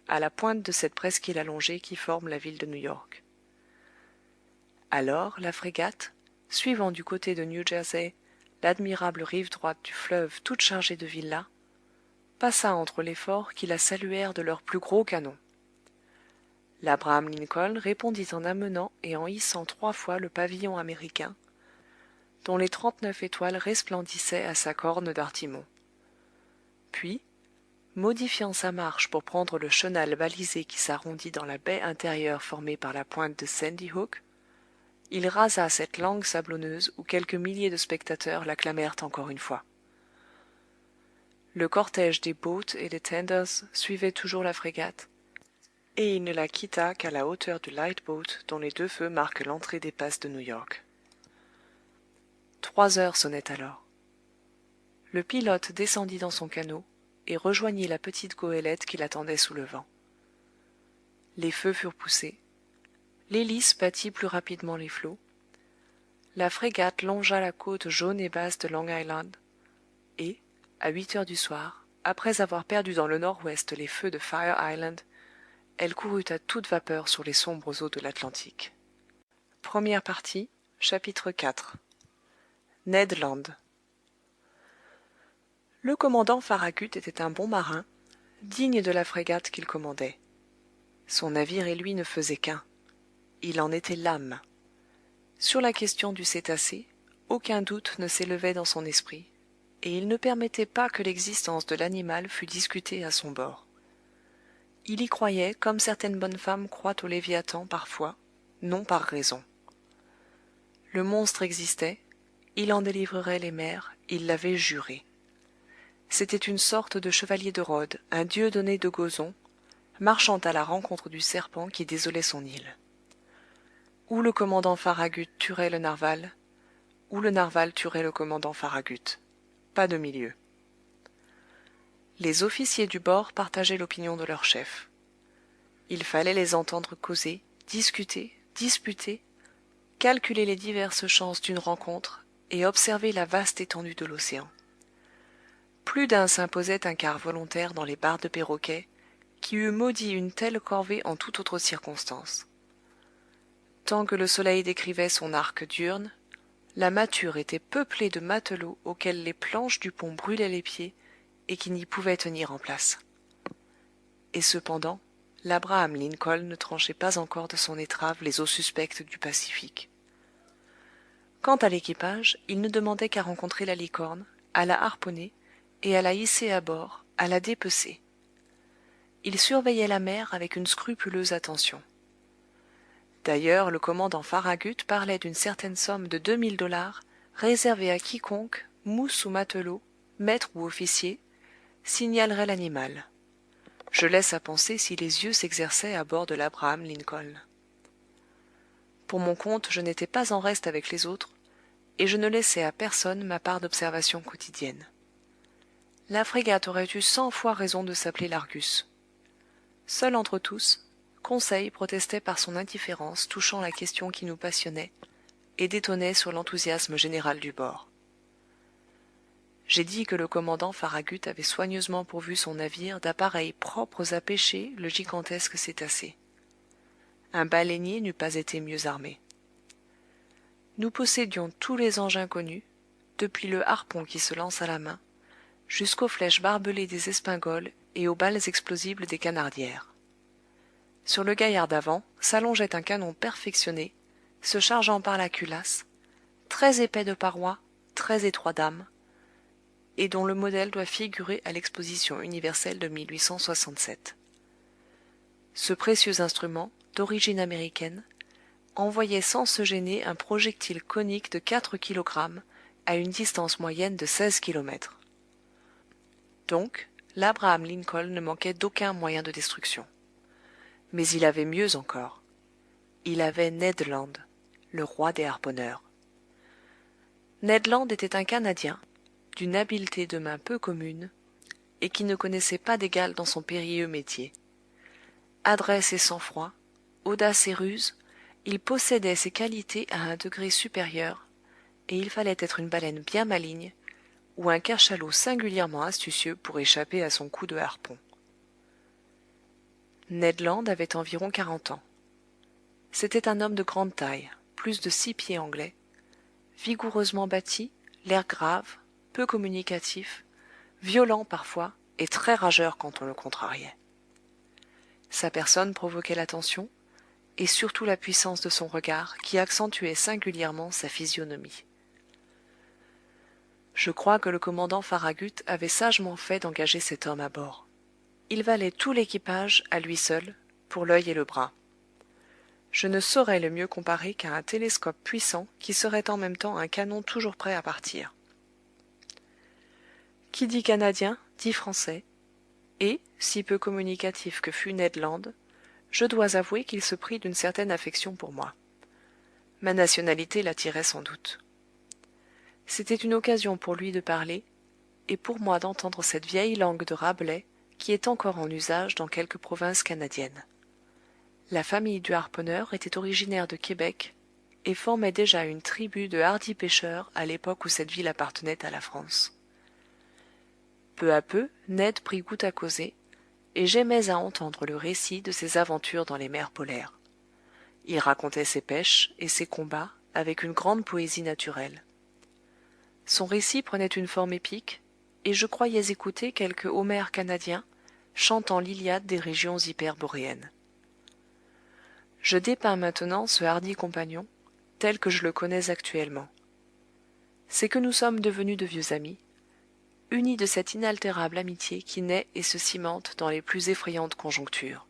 Speaker 1: à la pointe de cette presqu'île allongée qui forme la ville de New York. Alors la frégate, suivant du côté de New Jersey l'admirable rive droite du fleuve toute chargée de villas, passa entre les forts qui la saluèrent de leurs plus gros canons. L'Abraham Lincoln répondit en amenant et en hissant 3 fois le pavillon américain, dont les 39 étoiles resplendissaient à sa corne d'artimon. Puis, modifiant sa marche pour prendre le chenal balisé qui s'arrondit dans la baie intérieure formée par la pointe de Sandy Hook, il rasa cette langue sablonneuse où quelques milliers de spectateurs l'acclamèrent encore une fois. Le cortège des boats et des tenders suivait toujours la frégate, et il ne la quitta qu'à la hauteur du light-boat dont les 2 feux marquent l'entrée des passes de New York. 3 heures sonnaient alors. Le pilote descendit dans son canot et rejoignit la petite goélette qui l'attendait sous le vent. Les feux furent poussés, l'hélice battit plus rapidement les flots, la frégate longea la côte jaune et basse de Long Island, et, à 8 heures du soir, après avoir perdu dans le nord-ouest les feux de Fire Island, elle courut à toute vapeur sur les sombres eaux de l'Atlantique. Première partie, chapitre 4. Ned Land. Le commandant Farragut était un bon marin, digne de la frégate qu'il commandait. Son navire et lui ne faisaient qu'un. Il en était l'âme. Sur la question du cétacé, aucun doute ne s'élevait dans son esprit, et il ne permettait pas que l'existence de l'animal fût discutée à son bord. Il y croyait comme certaines bonnes femmes croient au Léviathan parfois, non par raison. Le monstre existait, il en délivrerait les mers, il l'avait juré. C'était une sorte de chevalier de Rhodes, un dieudonné de Gozon, marchant à la rencontre du serpent qui désolait son île. Ou le commandant Farragut tuerait le narwal, ou le narwal tuerait le commandant Farragut. Pas de milieu. Les officiers du bord partageaient l'opinion de leur chef. Il fallait les entendre causer, discuter, disputer, calculer les diverses chances d'une rencontre et observer la vaste étendue de l'océan. Plus d'un s'imposait un quart volontaire dans les barres de perroquets, qui eût maudit une telle corvée en toute autre circonstance. Tant que le soleil décrivait son arc diurne, la mâture était peuplée de matelots auxquels les planches du pont brûlaient les pieds et qui n'y pouvaient tenir en place. Et cependant, l'Abraham Lincoln ne tranchait pas encore de son étrave les eaux suspectes du Pacifique. Quant à l'équipage, il ne demandait qu'à rencontrer la licorne, à la harponner et à la hisser à bord, à la dépecer. Il surveillait la mer avec une scrupuleuse attention. D'ailleurs, le commandant Farragut parlait d'une certaine somme de $2000 réservée à quiconque, mousse ou matelot, maître ou officier, signalerait l'animal. Je laisse à penser si les yeux s'exerçaient à bord de l'Abraham Lincoln. Pour mon compte, je n'étais pas en reste avec les autres, et je ne laissais à personne ma part d'observation quotidienne. La frégate aurait eu 100 fois raison de s'appeler l'Argus. Seul entre tous, Conseil protestait par son indifférence touchant la question qui nous passionnait, et détonnait sur l'enthousiasme général du bord. J'ai dit que le commandant Farragut avait soigneusement pourvu son navire d'appareils propres à pêcher le gigantesque cétacé. Un baleinier n'eût pas été mieux armé. Nous possédions tous les engins connus, depuis le harpon qui se lance à la main, jusqu'aux flèches barbelées des espingoles et aux balles explosibles des canardières. Sur le gaillard d'avant s'allongeait un canon perfectionné, se chargeant par la culasse, très épais de parois, très étroit d'âme, et dont le modèle doit figurer à l'exposition universelle de 1867. Ce précieux instrument, d'origine américaine, envoyait sans se gêner un projectile conique de 4 kg à une distance moyenne de 16 km. Donc, l'Abraham Lincoln ne manquait d'aucun moyen de destruction. Mais il avait mieux encore. Il avait Ned Land, le roi des harponneurs. Ned Land était un Canadien, d'une habileté de main peu commune, et qui ne connaissait pas d'égal dans son périlleux métier. Adresse et sang-froid, audace et ruse, il possédait ces qualités à un degré supérieur, et il fallait être une baleine bien maligne, ou un cachalot singulièrement astucieux pour échapper à son coup de harpon. Ned Land avait environ 40 ans. C'était un homme de grande taille, plus de 6 pieds anglais, vigoureusement bâti, l'air grave, peu communicatif, violent parfois et très rageur quand on le contrariait. Sa personne provoquait l'attention, et surtout la puissance de son regard qui accentuait singulièrement sa physionomie. Je crois que le commandant Farragut avait sagement fait d'engager cet homme à bord. Il valait tout l'équipage, à lui seul, pour l'œil et le bras. Je ne saurais le mieux comparer qu'à un télescope puissant qui serait en même temps un canon toujours prêt à partir. Qui dit Canadien, dit Français, et, si peu communicatif que fût Ned Land, je dois avouer qu'il se prit d'une certaine affection pour moi. Ma nationalité l'attirait sans doute. C'était une occasion pour lui de parler, et pour moi d'entendre cette vieille langue de Rabelais qui est encore en usage dans quelques provinces canadiennes. La famille du harponneur était originaire de Québec et formait déjà une tribu de hardis pêcheurs à l'époque où cette ville appartenait à la France. Peu à peu, Ned prit goût à causer, et j'aimais à entendre le récit de ses aventures dans les mers polaires. Il racontait ses pêches et ses combats avec une grande poésie naturelle. Son récit prenait une forme épique, et je croyais écouter quelque Homère canadien chantant l'Iliade des régions hyperboréennes. Je dépeins maintenant ce hardi compagnon tel que je le connais actuellement. C'est que nous sommes devenus de vieux amis, unis de cette inaltérable amitié qui naît et se cimente dans les plus effrayantes conjonctures.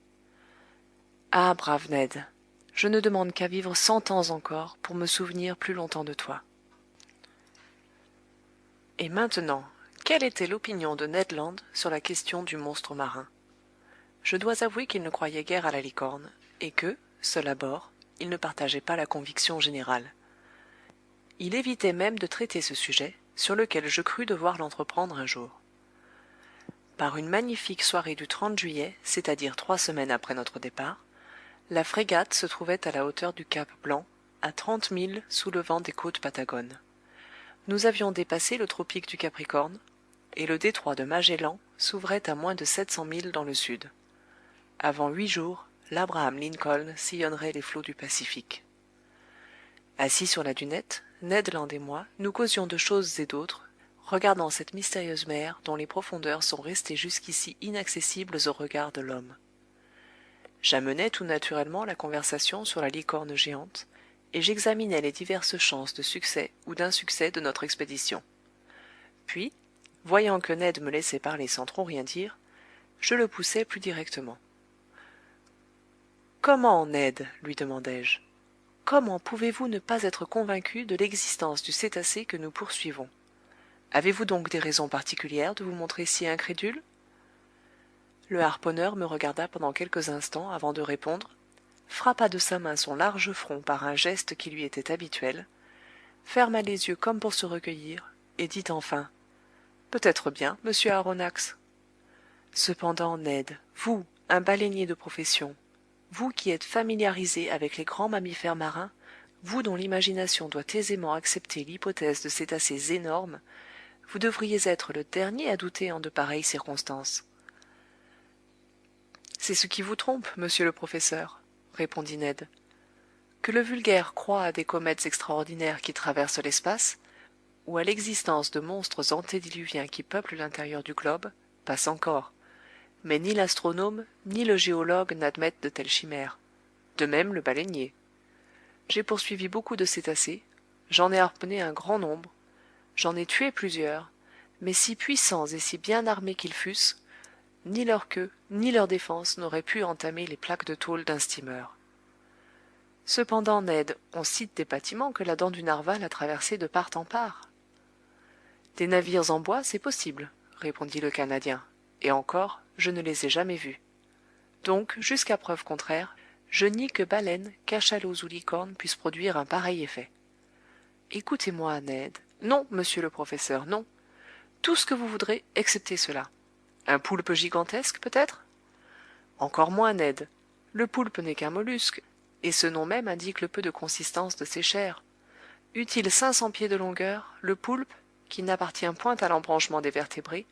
Speaker 1: Ah, brave Ned, je ne demande qu'à vivre 100 ans encore pour me souvenir plus longtemps de toi. Et maintenant, quelle était l'opinion de Ned Land sur la question du monstre marin? Je dois avouer qu'il ne croyait guère à la licorne, et que, seul à bord, il ne partageait pas la conviction générale. Il évitait même de traiter ce sujet, sur lequel je crus devoir l'entreprendre un jour. Par une magnifique soirée du 30 juillet, c'est-à-dire 3 semaines après notre départ, la frégate se trouvait à la hauteur du cap Blanc, à 30 milles sous le vent des côtes Patagones. Nous avions dépassé le tropique du Capricorne, et le détroit de Magellan s'ouvrait à moins de 700 milles dans le sud. Avant 8 jours, l'Abraham Lincoln sillonnerait les flots du Pacifique. Assis sur la dunette, Ned Land et moi, nous causions de choses et d'autres, regardant cette mystérieuse mer dont les profondeurs sont restées jusqu'ici inaccessibles aux regards de l'homme. J'amenai tout naturellement la conversation sur la licorne géante, et j'examinais les diverses chances de succès ou d'insuccès de notre expédition. Puis, voyant que Ned me laissait parler sans trop rien dire, je le poussai plus directement. « Comment, Ned, lui demandai-je, comment pouvez-vous ne pas être convaincu de l'existence du cétacé que nous poursuivons? Avez-vous donc des raisons particulières de vous montrer si incrédule ?» Le harponneur me regarda pendant quelques instants avant de répondre, frappa de sa main son large front par un geste qui lui était habituel, ferma les yeux comme pour se recueillir, et dit enfin « Peut-être bien, monsieur Aronnax. Cependant, Ned, vous, un baleinier de profession, vous qui êtes familiarisé avec les grands mammifères marins, vous dont l'imagination doit aisément accepter l'hypothèse de cétacés énormes, vous devriez être le dernier à douter en de pareilles circonstances. »« C'est ce qui vous trompe, monsieur le professeur, » répondit Ned. « Que le vulgaire croie à des comètes extraordinaires qui traversent l'espace, ou à l'existence de monstres antédiluviens qui peuplent l'intérieur du globe, passe encore. Mais ni l'astronome ni le géologue n'admettent de telles chimères. De même le baleinier. J'ai poursuivi beaucoup de cétacés, j'en ai harponné un grand nombre, j'en ai tué plusieurs, mais si puissants et si bien armés qu'ils fussent, ni leur queue ni leur défense n'auraient pu entamer les plaques de tôle d'un steamer. Cependant, Ned, on cite des bâtiments que la dent du narwal a traversés de part en part. Des navires en bois, c'est possible, répondit le Canadien, et encore, je ne les ai jamais vus. Donc, jusqu'à preuve contraire, je nie que baleines, cachalots ou licornes puissent produire un pareil effet. Écoutez-moi, Ned. Non, monsieur le professeur, non. Tout ce que vous voudrez, excepté cela. Un poulpe gigantesque, peut-être? Encore moins, Ned. Le poulpe n'est qu'un mollusque, et ce nom même indique le peu de consistance de ses chairs. Eût-il 500 pieds de longueur, le poulpe, qui n'appartient point à l'embranchement des vertébrés,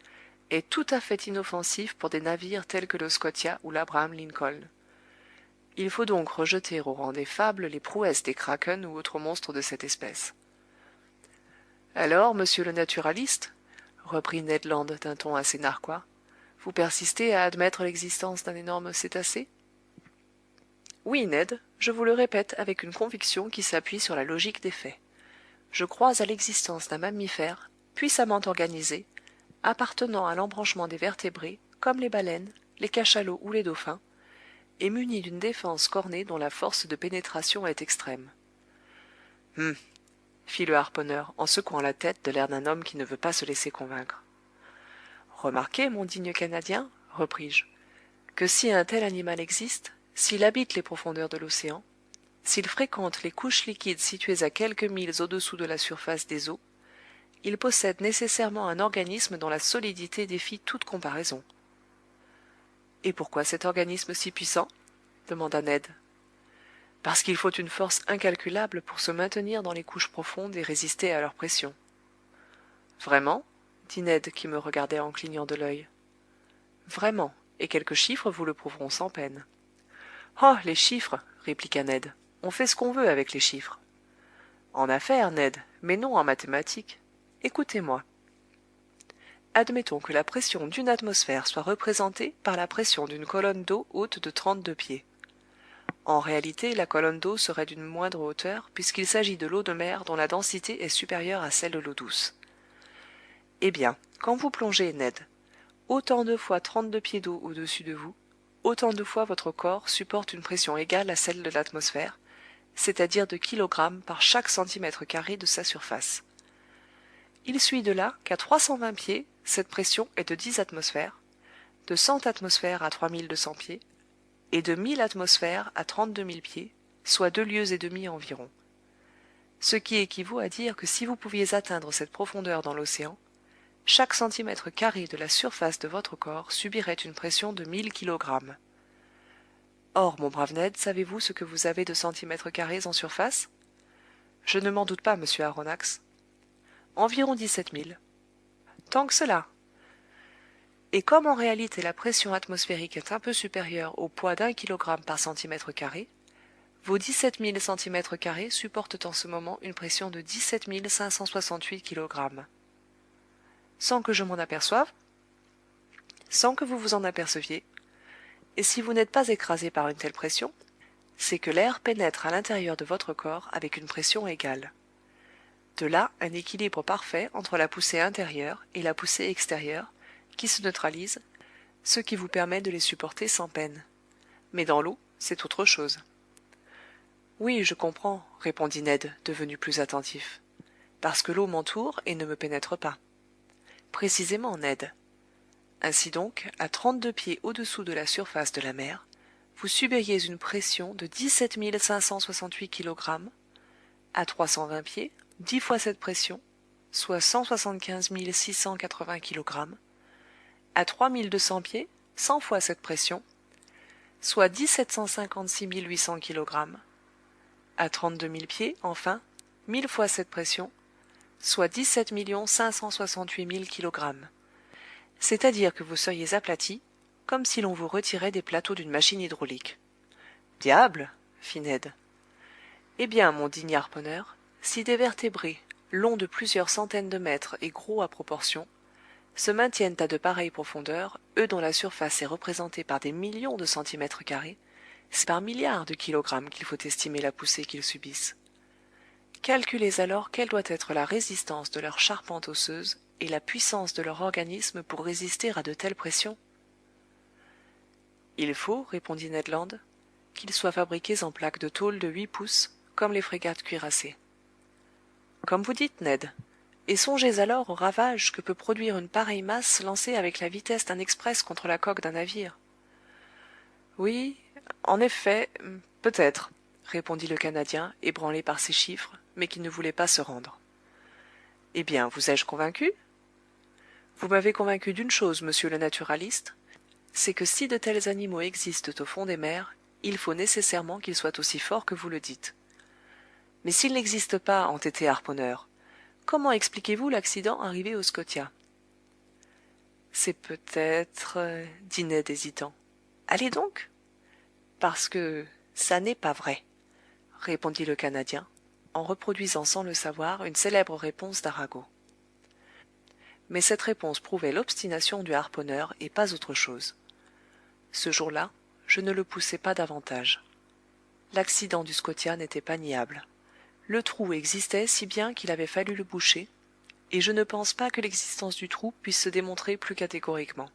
Speaker 1: est tout à fait inoffensif pour des navires tels que le Scotia ou l'Abraham Lincoln. Il faut donc rejeter au rang des fables les prouesses des krakens ou autres monstres de cette espèce. Alors, monsieur le naturaliste, reprit Ned Land d'un ton assez narquois, vous persistez à admettre l'existence d'un énorme cétacé? Oui, Ned, je vous le répète avec une conviction qui s'appuie sur la logique des faits. Je crois à l'existence d'un mammifère, puissamment organisé, appartenant à l'embranchement des vertébrés, comme les baleines, les cachalots ou les dauphins, et muni d'une défense cornée dont la force de pénétration est extrême. Fit le harponneur en secouant la tête de l'air d'un homme qui ne veut pas se laisser convaincre. Remarquez, mon digne Canadien, repris-je, que si un tel animal existe, s'il habite les profondeurs de l'océan, s'il fréquente les couches liquides situées à quelques milles au-dessous de la surface des eaux, il possède nécessairement un organisme dont la solidité défie toute comparaison. Et pourquoi cet organisme si puissant? Demanda Ned. Parce qu'il faut une force incalculable pour se maintenir dans les couches profondes et résister à leur pression. Vraiment? Dit Ned qui me regardait en clignant de l'œil. Vraiment, et quelques chiffres vous le prouveront sans peine. Oh, les chiffres, répliqua Ned. On fait ce qu'on veut avec les chiffres. En affaires, Ned, mais non en mathématiques. Écoutez-moi. Admettons que la pression d'une atmosphère soit représentée par la pression d'une colonne d'eau haute de 32 pieds. En réalité, la colonne d'eau serait d'une moindre hauteur, puisqu'il s'agit de l'eau de mer dont la densité est supérieure à celle de l'eau douce. Eh bien, quand vous plongez, Ned, autant de fois 32 pieds d'eau au-dessus de vous, autant de fois votre corps supporte une pression égale à celle de l'atmosphère, c'est-à-dire de kilogrammes par chaque centimètre carré de sa surface. Il suit de là qu'à 320 pieds, cette pression est de 10 atmosphères, de 100 atmosphères à 3200 pieds, et de 1000 atmosphères à 32 000 pieds, soit 2 lieues et demie environ. Ce qui équivaut à dire que si vous pouviez atteindre cette profondeur dans l'océan, chaque centimètre carré de la surface de votre corps subirait une pression de 1000 kilogrammes. Or, mon brave Ned, savez-vous ce que vous avez de centimètres carrés en surface? Je ne m'en doute pas, monsieur Aronnax. Environ 17 000. Tant que cela. Et comme en réalité la pression atmosphérique est un peu supérieure au poids d'1 kilogramme par centimètre carré, vos 17 000 centimètres carrés supportent en ce moment une pression de 17 568 kilogrammes. Sans que je m'en aperçoive? Sans que vous vous en aperceviez. Et si vous n'êtes pas écrasé par une telle pression, c'est que l'air pénètre à l'intérieur de votre corps avec une pression égale. De là un équilibre parfait entre la poussée intérieure et la poussée extérieure, qui se neutralisent, ce qui vous permet de les supporter sans peine. Mais dans l'eau, c'est autre chose. Oui, je comprends, répondit Ned, devenu plus attentif. Parce que l'eau m'entoure et ne me pénètre pas. Précisément, Ned. Ainsi donc, à 32 pieds au-dessous de la surface de la mer, vous subiriez une pression de 17 568 kilogrammes, à 320 pieds, 10 fois cette pression, soit 175 680 kilogrammes, à 3200 pieds, 100 fois cette pression, soit 1756 800 kilogrammes, à 32 000 pieds, enfin, 1000 fois cette pression, soit 17 568 000 kilogrammes. C'est-à-dire que vous seriez aplati, comme si l'on vous retirait des plateaux d'une machine hydraulique. Diable! Fit Ned. Eh bien, mon digne harponneur, si des vertébrés, longs de plusieurs centaines de mètres et gros à proportion, se maintiennent à de pareilles profondeurs, eux dont la surface est représentée par des millions de centimètres carrés, c'est par milliards de kilogrammes qu'il faut estimer la poussée qu'ils subissent. Calculez alors quelle doit être la résistance de leur charpente osseuse et la puissance de leur organisme pour résister à de telles pressions. Il faut, répondit Ned Land, qu'ils soient fabriqués en plaques de tôle de 8 pouces, comme les frégates cuirassées. Comme vous dites, Ned, et songez alors aux ravages que peut produire une pareille masse lancée avec la vitesse d'un express contre la coque d'un navire. Oui, en effet, peut-être, répondit le Canadien, ébranlé par ces chiffres, mais qui ne voulait pas se rendre. Eh bien, vous ai-je convaincu? Vous m'avez convaincu d'une chose, monsieur le naturaliste, c'est que si de tels animaux existent au fond des mers, il faut nécessairement qu'ils soient aussi forts que vous le dites. Mais s'ils n'existent pas, entêté harponneur, comment expliquez-vous l'accident arrivé au Scotia? C'est peut-être... dit Ned hésitant. Allez donc! Parce que ça n'est pas vrai, répondit le Canadien, en reproduisant sans le savoir une célèbre réponse d'Arago. Mais cette réponse prouvait l'obstination du harponneur et pas autre chose. Ce jour-là, je ne le poussai pas davantage. L'accident du Scotia n'était pas niable. Le trou existait si bien qu'il avait fallu le boucher, et je ne pense pas que l'existence du trou puisse se démontrer plus catégoriquement.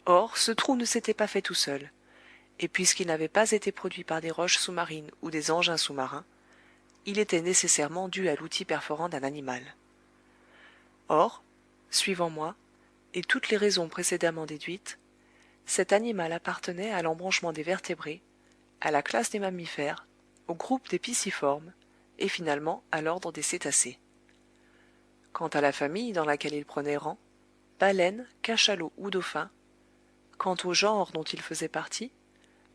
Speaker 1: Or, ce trou ne s'était pas fait tout seul, et puisqu'il n'avait pas été produit par des roches sous-marines ou des engins sous-marins, il était nécessairement dû à l'outil perforant d'un animal. Or, suivant moi, et toutes les raisons précédemment déduites, cet animal appartenait à l'embranchement des vertébrés, à la classe des mammifères, au groupe des pisciformes, et finalement à l'ordre des cétacés. Quant à la famille dans laquelle il prenait rang, baleines, cachalots ou dauphins, quant au genre dont il faisait partie,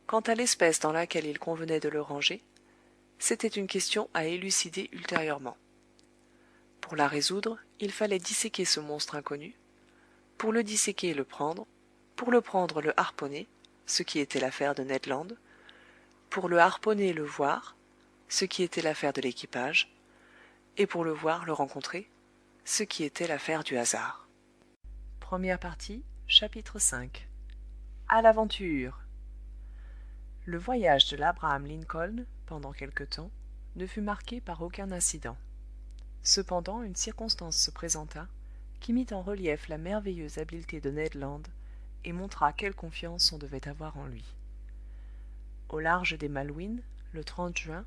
Speaker 1: quant à l'espèce dans laquelle il convenait de le ranger, c'était une question à élucider ultérieurement. Pour la résoudre, il fallait disséquer ce monstre inconnu, pour le disséquer le prendre, pour le prendre le harponner, ce qui était l'affaire de Ned Land, pour le harponner le voir, ce qui était l'affaire de l'équipage, et pour le voir le rencontrer, ce qui était l'affaire du hasard. Première partie, chapitre 5. À l'aventure. Le voyage de l'Abraham Lincoln, pendant quelque temps, ne fut marqué par aucun incident. Cependant, une circonstance se présenta qui mit en relief la merveilleuse habileté de Ned Land et montra quelle confiance on devait avoir en lui. Au large des Malouines, le 30 juin,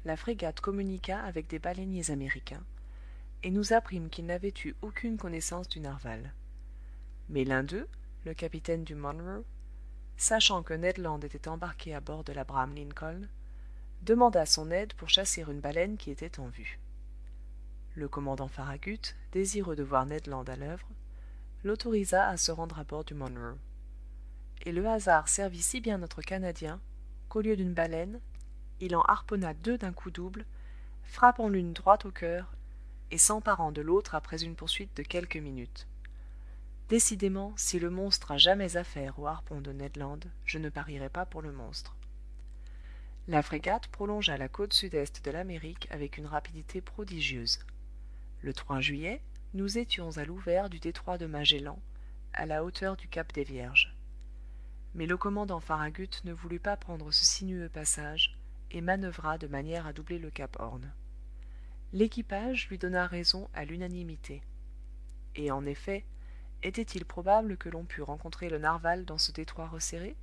Speaker 1: la frégate communiqua avec des baleiniers américains, et nous apprîmes qu'ils n'avaient eu aucune connaissance du narwal. Mais l'un d'eux, le capitaine du Monroe, sachant que Ned Land était embarqué à bord de l'Abraham Lincoln, demanda son aide pour chasser une baleine qui était en vue. Le commandant Farragut, désireux de voir Ned Land à l'œuvre, l'autorisa à se rendre à bord du Monroe. Et le hasard servit si bien notre Canadien qu'au lieu d'une baleine, il en harponna 2 d'un coup double, frappant l'une droit au cœur et s'emparant de l'autre après une poursuite de quelques minutes. Décidément, si le monstre a jamais affaire au harpon de Ned Land, je ne parierais pas pour le monstre. La frégate prolongea la côte sud-est de l'Amérique avec une rapidité prodigieuse. Le 3 juillet, nous étions à l'ouvert du détroit de Magellan, à la hauteur du cap des Vierges. Mais le commandant Farragut ne voulut pas prendre ce sinueux passage et manœuvra de manière à doubler le cap Horn. L'équipage lui donna raison à l'unanimité. Et en effet, était-il probable que l'on pût rencontrer le narwal dans ce détroit resserré?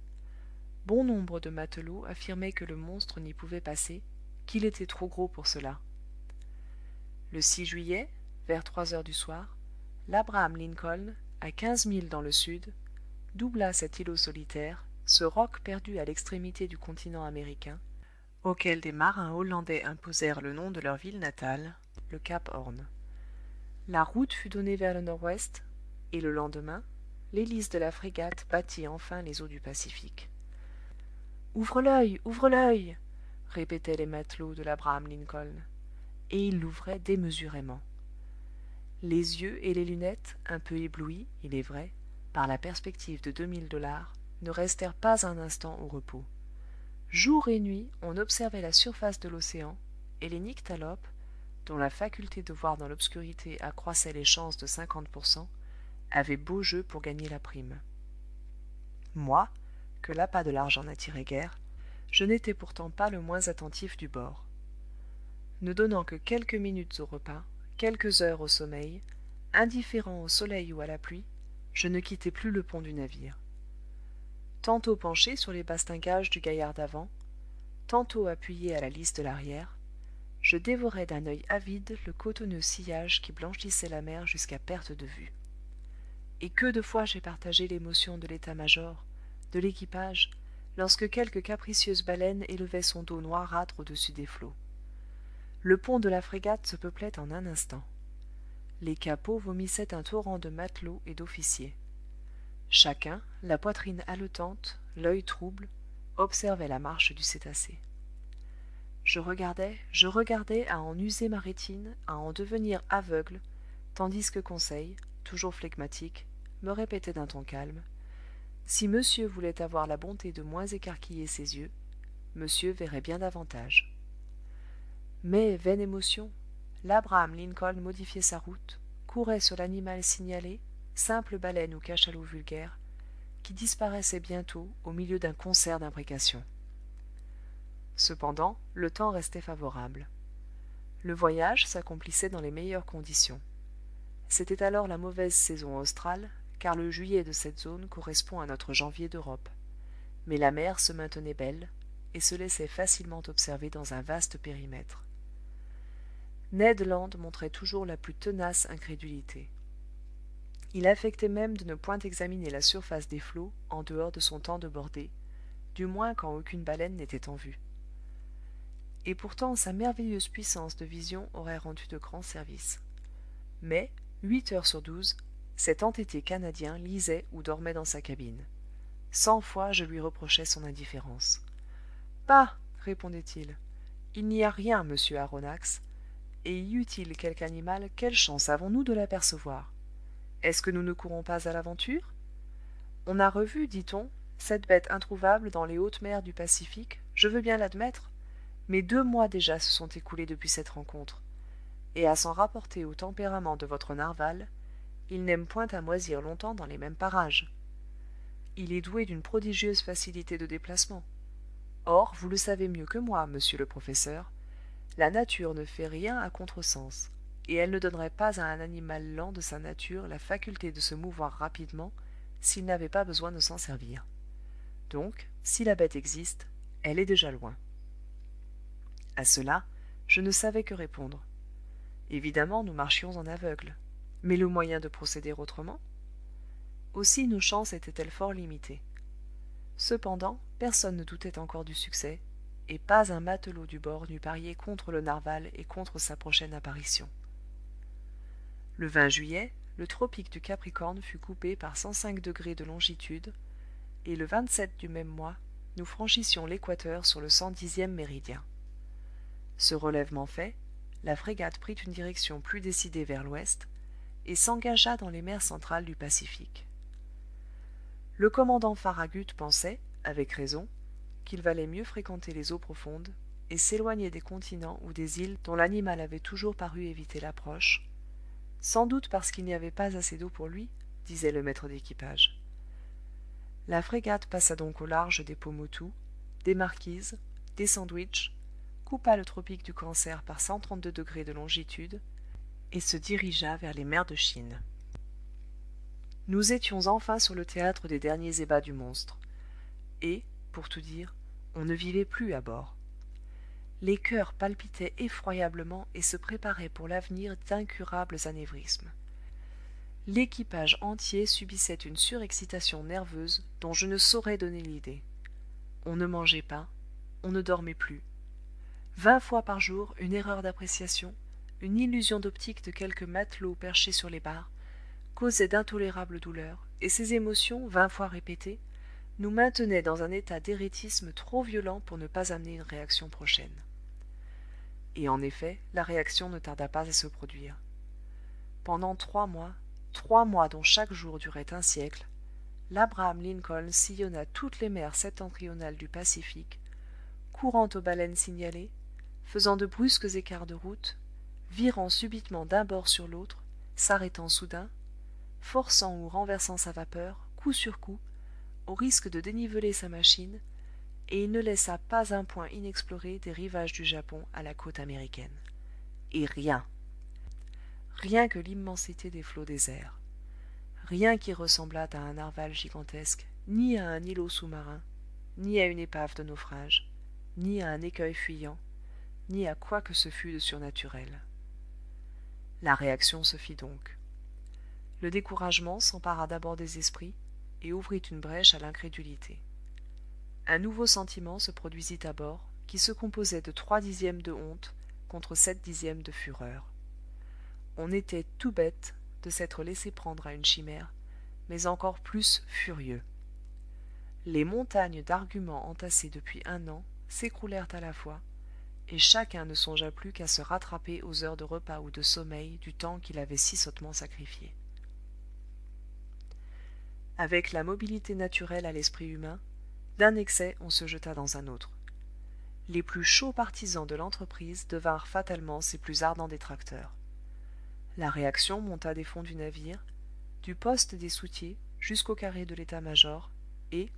Speaker 1: Bon nombre de matelots affirmaient que le monstre n'y pouvait passer, qu'il était trop gros pour cela. Le 6 juillet, vers 3 heures du soir, l'Abraham Lincoln, à 15 milles dans le sud, doubla cet îlot solitaire, ce roc perdu à l'extrémité du continent américain, auquel des marins hollandais imposèrent le nom de leur ville natale, le cap Horn. La route fut donnée vers le nord-ouest, et le lendemain, l'hélice de la frégate battit enfin les eaux du Pacifique. « Ouvre l'œil, ouvre l'œil !» répétaient les matelots de l'Abraham Lincoln, et ils l'ouvraient démesurément. Les yeux et les lunettes, un peu éblouis, il est vrai, par la perspective de $2000, ne restèrent pas un instant au repos. Jour et nuit, on observait la surface de l'océan, et les nyctalopes, dont la faculté de voir dans l'obscurité accroissait les chances de 50%, avaient beau jeu pour gagner la prime. Moi, que l'appât de l'argent n'attirait guère, je n'étais pourtant pas le moins attentif du bord. Ne donnant que quelques minutes au repas, quelques heures au sommeil, indifférent au soleil ou à la pluie, je ne quittais plus le pont du navire. Tantôt penché sur les bastingages du gaillard d'avant, tantôt appuyé à la lisse de l'arrière, je dévorais d'un œil avide le cotonneux sillage qui blanchissait la mer jusqu'à perte de vue. Et que de fois j'ai partagé l'émotion de l'état-major, de l'équipage, lorsque quelque capricieuse baleine élevait son dos noirâtre au-dessus des flots. Le pont de la frégate se peuplait en un instant. Les capots vomissaient un torrent de matelots et d'officiers. Chacun, la poitrine haletante, l'œil trouble, observait la marche du cétacé. Je regardais à en user ma rétine, à en devenir aveugle, tandis que Conseil, toujours flegmatique, me répétait d'un ton calme: si monsieur voulait avoir la bonté de moins écarquiller ses yeux, monsieur verrait bien davantage. Mais, vaine émotion, l'Abraham Lincoln modifiait sa route, courait sur l'animal signalé, simple baleine ou cachalot vulgaire, qui disparaissait bientôt au milieu d'un concert d'imprécations. Cependant, le temps restait favorable. Le voyage s'accomplissait dans les meilleures conditions. C'était alors la mauvaise saison australe, car le juillet de cette zone correspond à notre janvier d'Europe. Mais la mer se maintenait belle, et se laissait facilement observer dans un vaste périmètre. Ned Land montrait toujours la plus tenace incrédulité. Il affectait même de ne point examiner la surface des flots en dehors de son temps de bordée, du moins quand aucune baleine n'était en vue. Et pourtant sa merveilleuse puissance de vision aurait rendu de grands services. Mais, 8 heures sur 12, cet entêté Canadien lisait ou dormait dans sa cabine. 100 fois je lui reprochais son indifférence. « Bah !» répondait-il, « il n'y a rien, monsieur Aronnax, et y eût-il quelque animal, quelle chance avons-nous de l'apercevoir? Est-ce que nous ne courons pas à l'aventure? On a revu, dit-on, cette bête introuvable dans les hautes mers du Pacifique, je veux bien l'admettre, mais 2 mois déjà se sont écoulés depuis cette rencontre, et à s'en rapporter au tempérament de votre narwal, il n'aime point à moisir longtemps dans les mêmes parages. Il est doué d'une prodigieuse facilité de déplacement. Or, vous le savez mieux que moi, monsieur le professeur, la nature ne fait rien à contre-sens, et elle ne donnerait pas à un animal lent de sa nature la faculté de se mouvoir rapidement s'il n'avait pas besoin de s'en servir. Donc, si la bête existe, elle est déjà loin. À cela, je ne savais que répondre. Évidemment, nous marchions en aveugle, mais le moyen de procéder autrement? Aussi nos chances étaient-elles fort limitées. Cependant, personne ne doutait encore du succès, et pas un matelot du bord n'eût parié contre le narwal et contre sa prochaine apparition. Le 20 juillet, le tropique du Capricorne fut coupé par 105 degrés de longitude, et le 27 du même mois, nous franchissions l'équateur sur le 110e méridien. Ce relèvement fait, la frégate prit une direction plus décidée vers l'ouest, et s'engagea dans les mers centrales du Pacifique. Le commandant Farragut pensait, avec raison, qu'il valait mieux fréquenter les eaux profondes et s'éloigner des continents ou des îles dont l'animal avait toujours paru éviter l'approche, sans doute parce qu'il n'y avait pas assez d'eau pour lui, disait le maître d'équipage. La frégate passa donc au large des Pomotou, des Marquises, des Sandwich, coupa le tropique du Cancer par 132 degrés de longitude et se dirigea vers les mers de Chine. Nous étions enfin sur le théâtre des derniers ébats du monstre, et, pour tout dire, on ne vivait plus à bord. Les cœurs palpitaient effroyablement et se préparaient pour l'avenir d'incurables anévrismes. L'équipage entier subissait une surexcitation nerveuse dont je ne saurais donner l'idée. On ne mangeait pas, on ne dormait plus. 20 fois par jour, une erreur d'appréciation, une illusion d'optique de quelque matelot perché sur les barres, causait d'intolérables douleurs, et ces émotions, 20 fois répétées, nous maintenaient dans un état d'éréthisme trop violent pour ne pas amener une réaction prochaine. Et en effet, la réaction ne tarda pas à se produire. Pendant 3 mois dont chaque jour durait un siècle, l'Abraham Lincoln sillonna toutes les mers septentrionales du Pacifique, courant aux baleines signalées, faisant de brusques écarts de route, virant subitement d'un bord sur l'autre, s'arrêtant soudain, forçant ou renversant sa vapeur, coup sur coup, au risque de déniveler sa machine, et il ne laissa pas un point inexploré des rivages du Japon à la côte américaine. Et rien que l'immensité des flots déserts. Rien qui ressemblât à un narwal gigantesque, ni à un îlot sous-marin, ni à une épave de naufrage, ni à un écueil fuyant, ni à quoi que ce fût de surnaturel. La réaction se fit donc. Le découragement s'empara d'abord des esprits et ouvrit une brèche à l'incrédulité. Un nouveau sentiment se produisit à bord, qui se composait de 3/10 de honte contre 7/10 de fureur. On était tout bête de s'être laissé prendre à une chimère, mais encore plus furieux. Les montagnes d'arguments entassés depuis 1 an s'écroulèrent à la fois, et chacun ne songea plus qu'à se rattraper aux heures de repas ou de sommeil du temps qu'il avait si sottement sacrifié. Avec la mobilité naturelle à l'esprit humain, d'un excès on se jeta dans un autre. Les plus chauds partisans de l'entreprise devinrent fatalement ses plus ardents détracteurs. La réaction monta des fonds du navire, du poste des soutiers jusqu'au carré de l'état-major, et,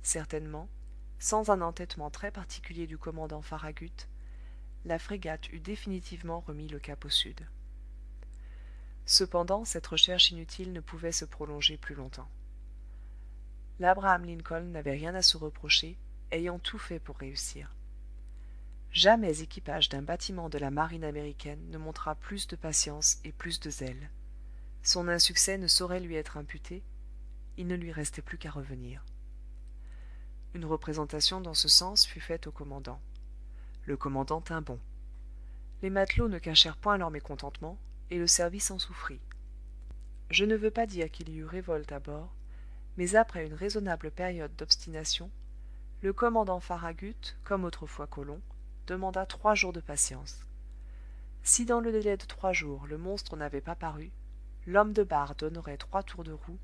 Speaker 1: certainement, sans un entêtement très particulier du commandant Farragut, la frégate eût définitivement remis le cap au sud. Cependant, cette recherche inutile ne pouvait se prolonger plus longtemps. L'Abraham Lincoln n'avait rien à se reprocher, ayant tout fait pour réussir. Jamais équipage d'un bâtiment de la marine américaine ne montra plus de patience et plus de zèle. Son insuccès ne saurait lui être imputé, il ne lui restait plus qu'à revenir. Une représentation dans ce sens fut faite au commandant. Le commandant tint bon. Les matelots ne cachèrent point leur mécontentement, et le service en souffrit. Je ne veux pas dire qu'il y eut révolte à bord, mais après une raisonnable période d'obstination, le commandant Farragut, comme autrefois Colomb, demanda 3 jours de patience. Si dans le délai de 3 jours le monstre n'avait pas paru, l'homme de barre donnerait 3 tours de roue,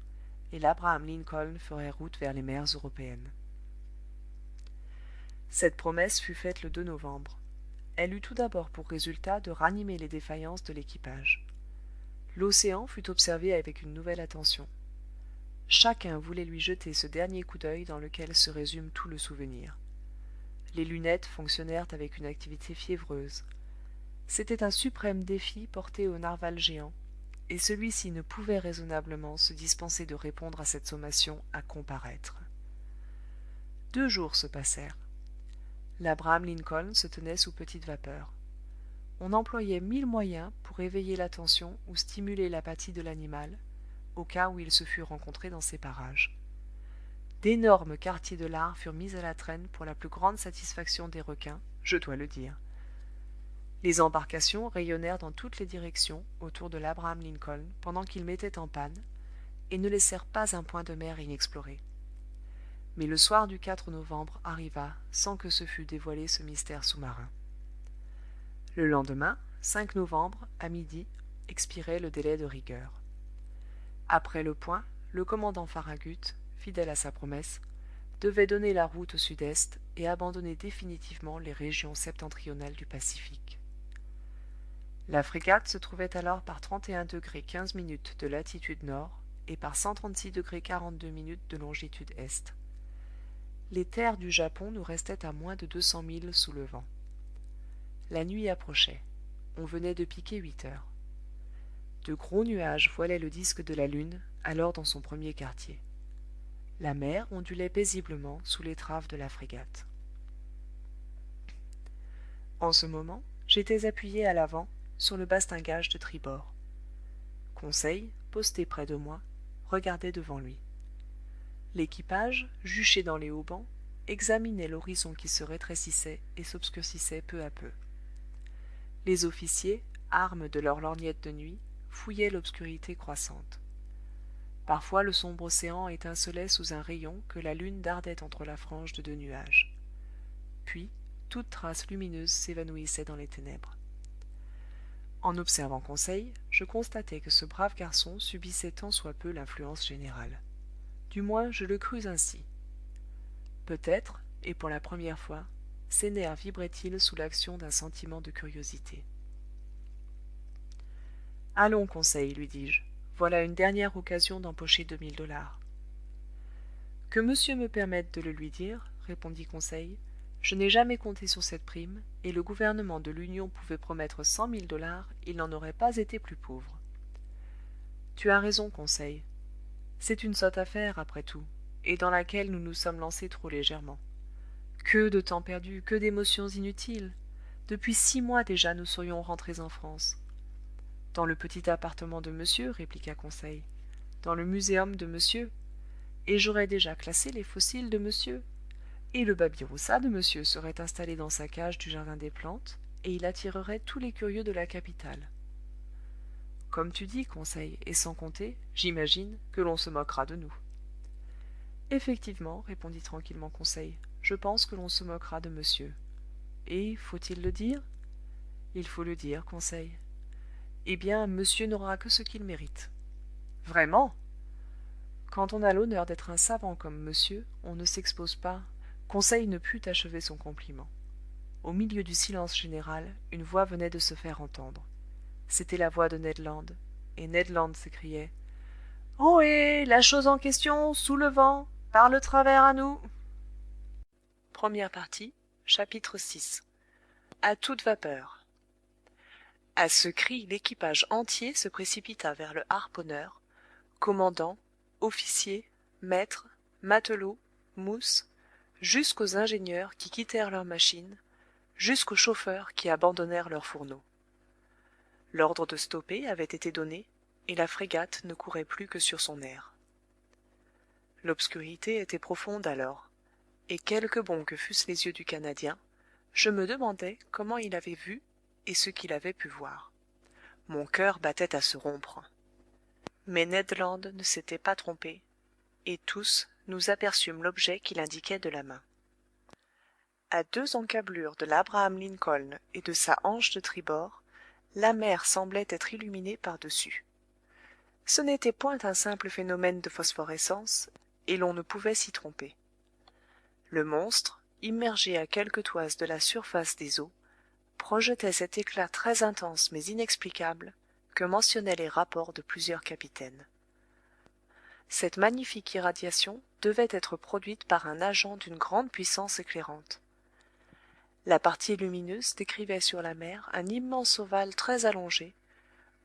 Speaker 1: et l'Abraham Lincoln ferait route vers les mers européennes. Cette promesse fut faite le 2 novembre. Elle eut tout d'abord pour résultat de ranimer les défaillances de l'équipage. L'océan fut observé avec une nouvelle attention. Chacun voulait lui jeter ce dernier coup d'œil dans lequel se résume tout le souvenir. Les lunettes fonctionnèrent avec une activité fiévreuse. C'était un suprême défi porté au narwal géant, et celui-ci ne pouvait raisonnablement se dispenser de répondre à cette sommation à comparaître. 2 jours se passèrent. L'Abraham Lincoln se tenait sous petite vapeur. On employait 1000 moyens pour éveiller l'attention ou stimuler l'apathie de l'animal, au cas où il se fût rencontré dans ces parages. D'énormes quartiers de lard furent mis à la traîne pour la plus grande satisfaction des requins, je dois le dire. Les embarcations rayonnèrent dans toutes les directions autour de l'Abraham Lincoln pendant qu'il mettait en panne, et ne laissèrent pas un point de mer inexploré. Mais le soir du 4 novembre arriva sans que se fût dévoilé ce mystère sous-marin. Le lendemain, 5 novembre, à midi, expirait le délai de rigueur. Après le point, le commandant Farragut, fidèle à sa promesse, devait donner la route au sud-est et abandonner définitivement les régions septentrionales du Pacifique. La frégate se trouvait alors par 31° 15' de latitude nord et par 136° 42' de longitude est. Les terres du Japon nous restaient à moins de 200 milles sous le vent. La nuit approchait. On venait de piquer 8 heures. De gros nuages voilaient le disque de la lune, alors dans son premier quartier. La mer ondulait paisiblement sous l'étrave de la frégate. En ce moment, j'étais appuyé à l'avant, sur le bastingage de tribord. Conseil, posté près de moi, regardait devant lui. L'équipage, juché dans les haubans, examinait l'horizon qui se rétrécissait et s'obscurcissait peu à peu. Les officiers, armes de leurs lorgnettes de nuit, fouillaient l'obscurité croissante. Parfois le sombre océan étincelait sous un rayon que la lune dardait entre la frange de 2 nuages. Puis, toute trace lumineuse s'évanouissait dans les ténèbres. En observant Conseil, je constatai que ce brave garçon subissait tant soit peu l'influence générale. Du moins, je le crus ainsi. Peut-être, et pour la première fois, ses nerfs vibraient-ils sous l'action d'un sentiment de curiosité. « Allons, Conseil, lui dis-je, voilà une dernière occasion d'empocher 2000$. »« Que monsieur me permette de le lui dire, répondit Conseil, je n'ai jamais compté sur cette prime, et le gouvernement de l'Union pouvait promettre 100 000$, il n'en aurait pas été plus pauvre. Tu as raison, Conseil. C'est une sotte affaire, après tout, et dans laquelle nous nous sommes lancés trop légèrement. Que de temps perdu, que d'émotions inutiles! Depuis 6 mois déjà nous serions rentrés en France. Dans le petit appartement de monsieur, répliqua Conseil. Dans le muséum de monsieur. Et j'aurais déjà classé les fossiles de monsieur. Et le babiroussa de monsieur serait installé dans sa cage du jardin des plantes, et il attirerait tous les curieux de la capitale. Comme tu dis, Conseil, et sans compter, j'imagine, que l'on se moquera de nous. Effectivement, répondit tranquillement Conseil, je pense que l'on se moquera de monsieur. Et faut-il le dire? Il faut le dire, Conseil. Eh bien, monsieur n'aura que ce qu'il mérite. Vraiment? Quand on a l'honneur d'être un savant comme monsieur, on ne s'expose pas. Conseil ne put achever son compliment. Au milieu du silence général, une voix venait de se faire entendre. C'était la voix de Ned Land, et Ned Land s'écriait « Ohé, la chose en question, sous le vent, par le travers à nous !» Première partie, chapitre 6. À toute vapeur. À ce cri, l'équipage entier se précipita vers le harponneur, commandant, officiers, maîtres, matelots, mousses, jusqu'aux ingénieurs qui quittèrent leurs machines, jusqu'aux chauffeurs qui abandonnèrent leurs fourneaux. L'ordre de stopper avait été donné, et la frégate ne courait plus que sur son erre. L'obscurité était profonde alors, et quelque bons que fussent les yeux du Canadien, je me demandais comment il avait vu et ce qu'il avait pu voir. Mon cœur battait à se rompre. Mais Ned Land ne s'était pas trompé, et tous nous aperçûmes l'objet qu'il indiquait de la main. À 2 encablures de l'Abraham Lincoln et de sa hanche de tribord, la mer semblait être illuminée par-dessus. Ce n'était point un simple phénomène de phosphorescence, et l'on ne pouvait s'y tromper. Le monstre, immergé à quelques toises de la surface des eaux, projetait cet éclat très intense mais inexplicable que mentionnaient les rapports de plusieurs capitaines. Cette magnifique irradiation devait être produite par un agent d'une grande puissance éclairante. La partie lumineuse décrivait sur la mer un immense ovale très allongé,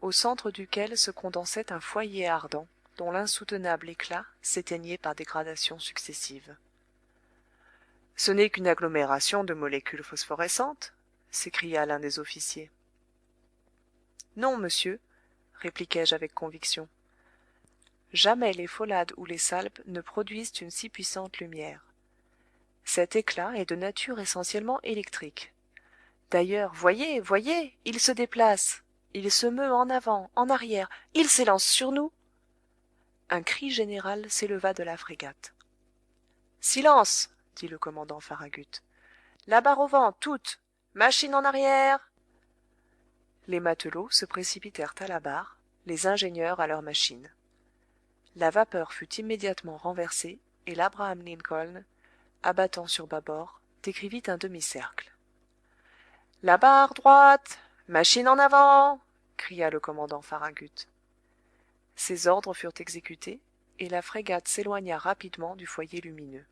Speaker 1: au centre duquel se condensait un foyer ardent, dont l'insoutenable éclat s'éteignait par dégradations successives. « Ce n'est qu'une agglomération de molécules phosphorescentes » s'écria l'un des officiers. « Non, monsieur, » répliquai-je avec conviction. « Jamais les pholades ou les salpes ne produisent une si puissante lumière. Cet éclat est de nature essentiellement électrique. D'ailleurs, voyez, voyez, il se déplace, il se meut en avant, en arrière, il s'élance sur nous !» Un cri général s'éleva de la frégate. « Silence !» dit le commandant Farragut. « La barre au vent, toute! Machine en arrière !» Les matelots se précipitèrent à la barre, les ingénieurs à leurs machines. La vapeur fut immédiatement renversée, et l'Abraham Lincoln, abattant sur bâbord, décrivit un demi-cercle. « La barre droite! Machine en avant !» cria le commandant Farragut. Ces ordres furent exécutés, et la frégate s'éloigna rapidement du foyer lumineux.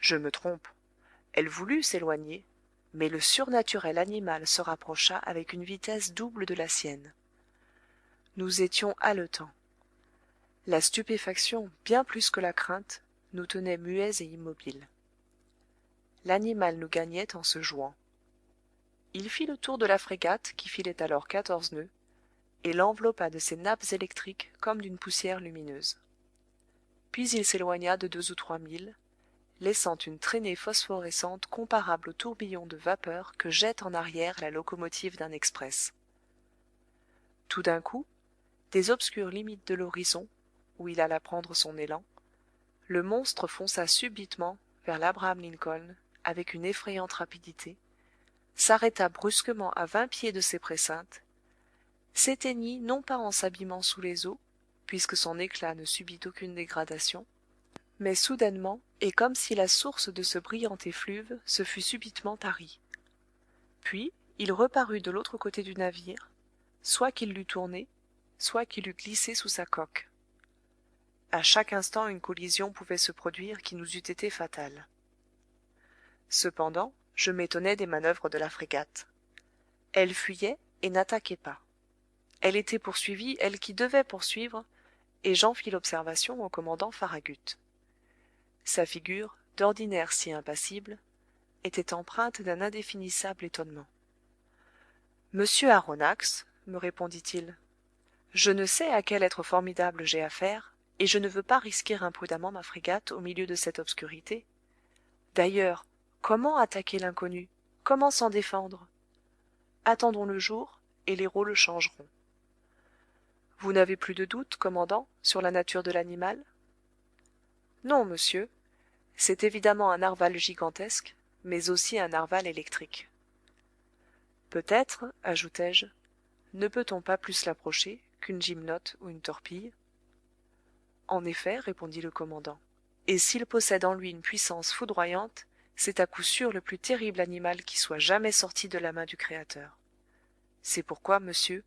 Speaker 1: Je me trompe. Elle voulut s'éloigner, mais le surnaturel animal se rapprocha avec une vitesse double de la sienne. Nous étions haletants. La stupéfaction, bien plus que la crainte, nous tenait muets et immobiles. L'animal nous gagnait en se jouant. Il fit le tour de la frégate, qui filait alors 14 nœuds, et l'enveloppa de ses nappes électriques comme d'une poussière lumineuse. Puis il s'éloigna de 2 ou 3 milles, laissant une traînée phosphorescente comparable au tourbillon de vapeur que jette en arrière la locomotive d'un express. Tout d'un coup, des obscures limites de l'horizon, où il alla prendre son élan, le monstre fonça subitement vers l'Abraham Lincoln avec une effrayante rapidité, s'arrêta brusquement à 20 pieds de ses précintes, s'éteignit non pas en s'abîmant sous les eaux, puisque son éclat ne subit aucune dégradation, mais soudainement, et comme si la source de ce brillant effluve se fût subitement tarie. Puis il reparut de l'autre côté du navire, soit qu'il l'eût tourné, soit qu'il eût glissé sous sa coque. À chaque instant une collision pouvait se produire qui nous eût été fatale. Cependant, je m'étonnais des manœuvres de la frégate. Elle fuyait et n'attaquait pas. Elle était poursuivie, elle qui devait poursuivre, et j'en fis l'observation au commandant Farragut. Sa figure, d'ordinaire si impassible, était empreinte d'un indéfinissable étonnement. « Monsieur Aronnax, me répondit-il, je ne sais à quel être formidable j'ai affaire, et je ne veux pas risquer imprudemment ma frégate au milieu de cette obscurité. D'ailleurs, comment attaquer l'inconnu? Comment s'en défendre? Attendons le jour, et les rôles changeront. Vous n'avez plus de doute, commandant, sur la nature de l'animal? Non, monsieur. C'est évidemment un narwal gigantesque, mais aussi un narwal électrique. Peut-être, ajoutai-je, ne peut-on pas plus l'approcher qu'une gymnote ou une torpille? En effet, répondit le commandant, et s'il possède en lui une puissance foudroyante, c'est à coup sûr le plus terrible animal qui soit jamais sorti de la main du Créateur. C'est pourquoi, monsieur,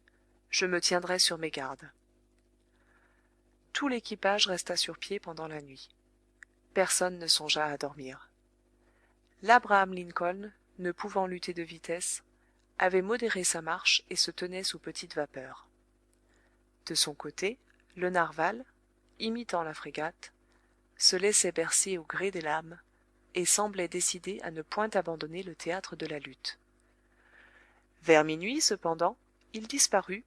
Speaker 1: je me tiendrai sur mes gardes. Tout l'équipage resta sur pied pendant la nuit. Personne ne songea à dormir. l'Abraham Lincoln, ne pouvant lutter de vitesse, avait modéré sa marche et se tenait sous petite vapeur. De son côté, le narwal, imitant la frégate, se laissait bercer au gré des lames et semblait décidé à ne point abandonner le théâtre de la lutte. Vers minuit, cependant, il disparut,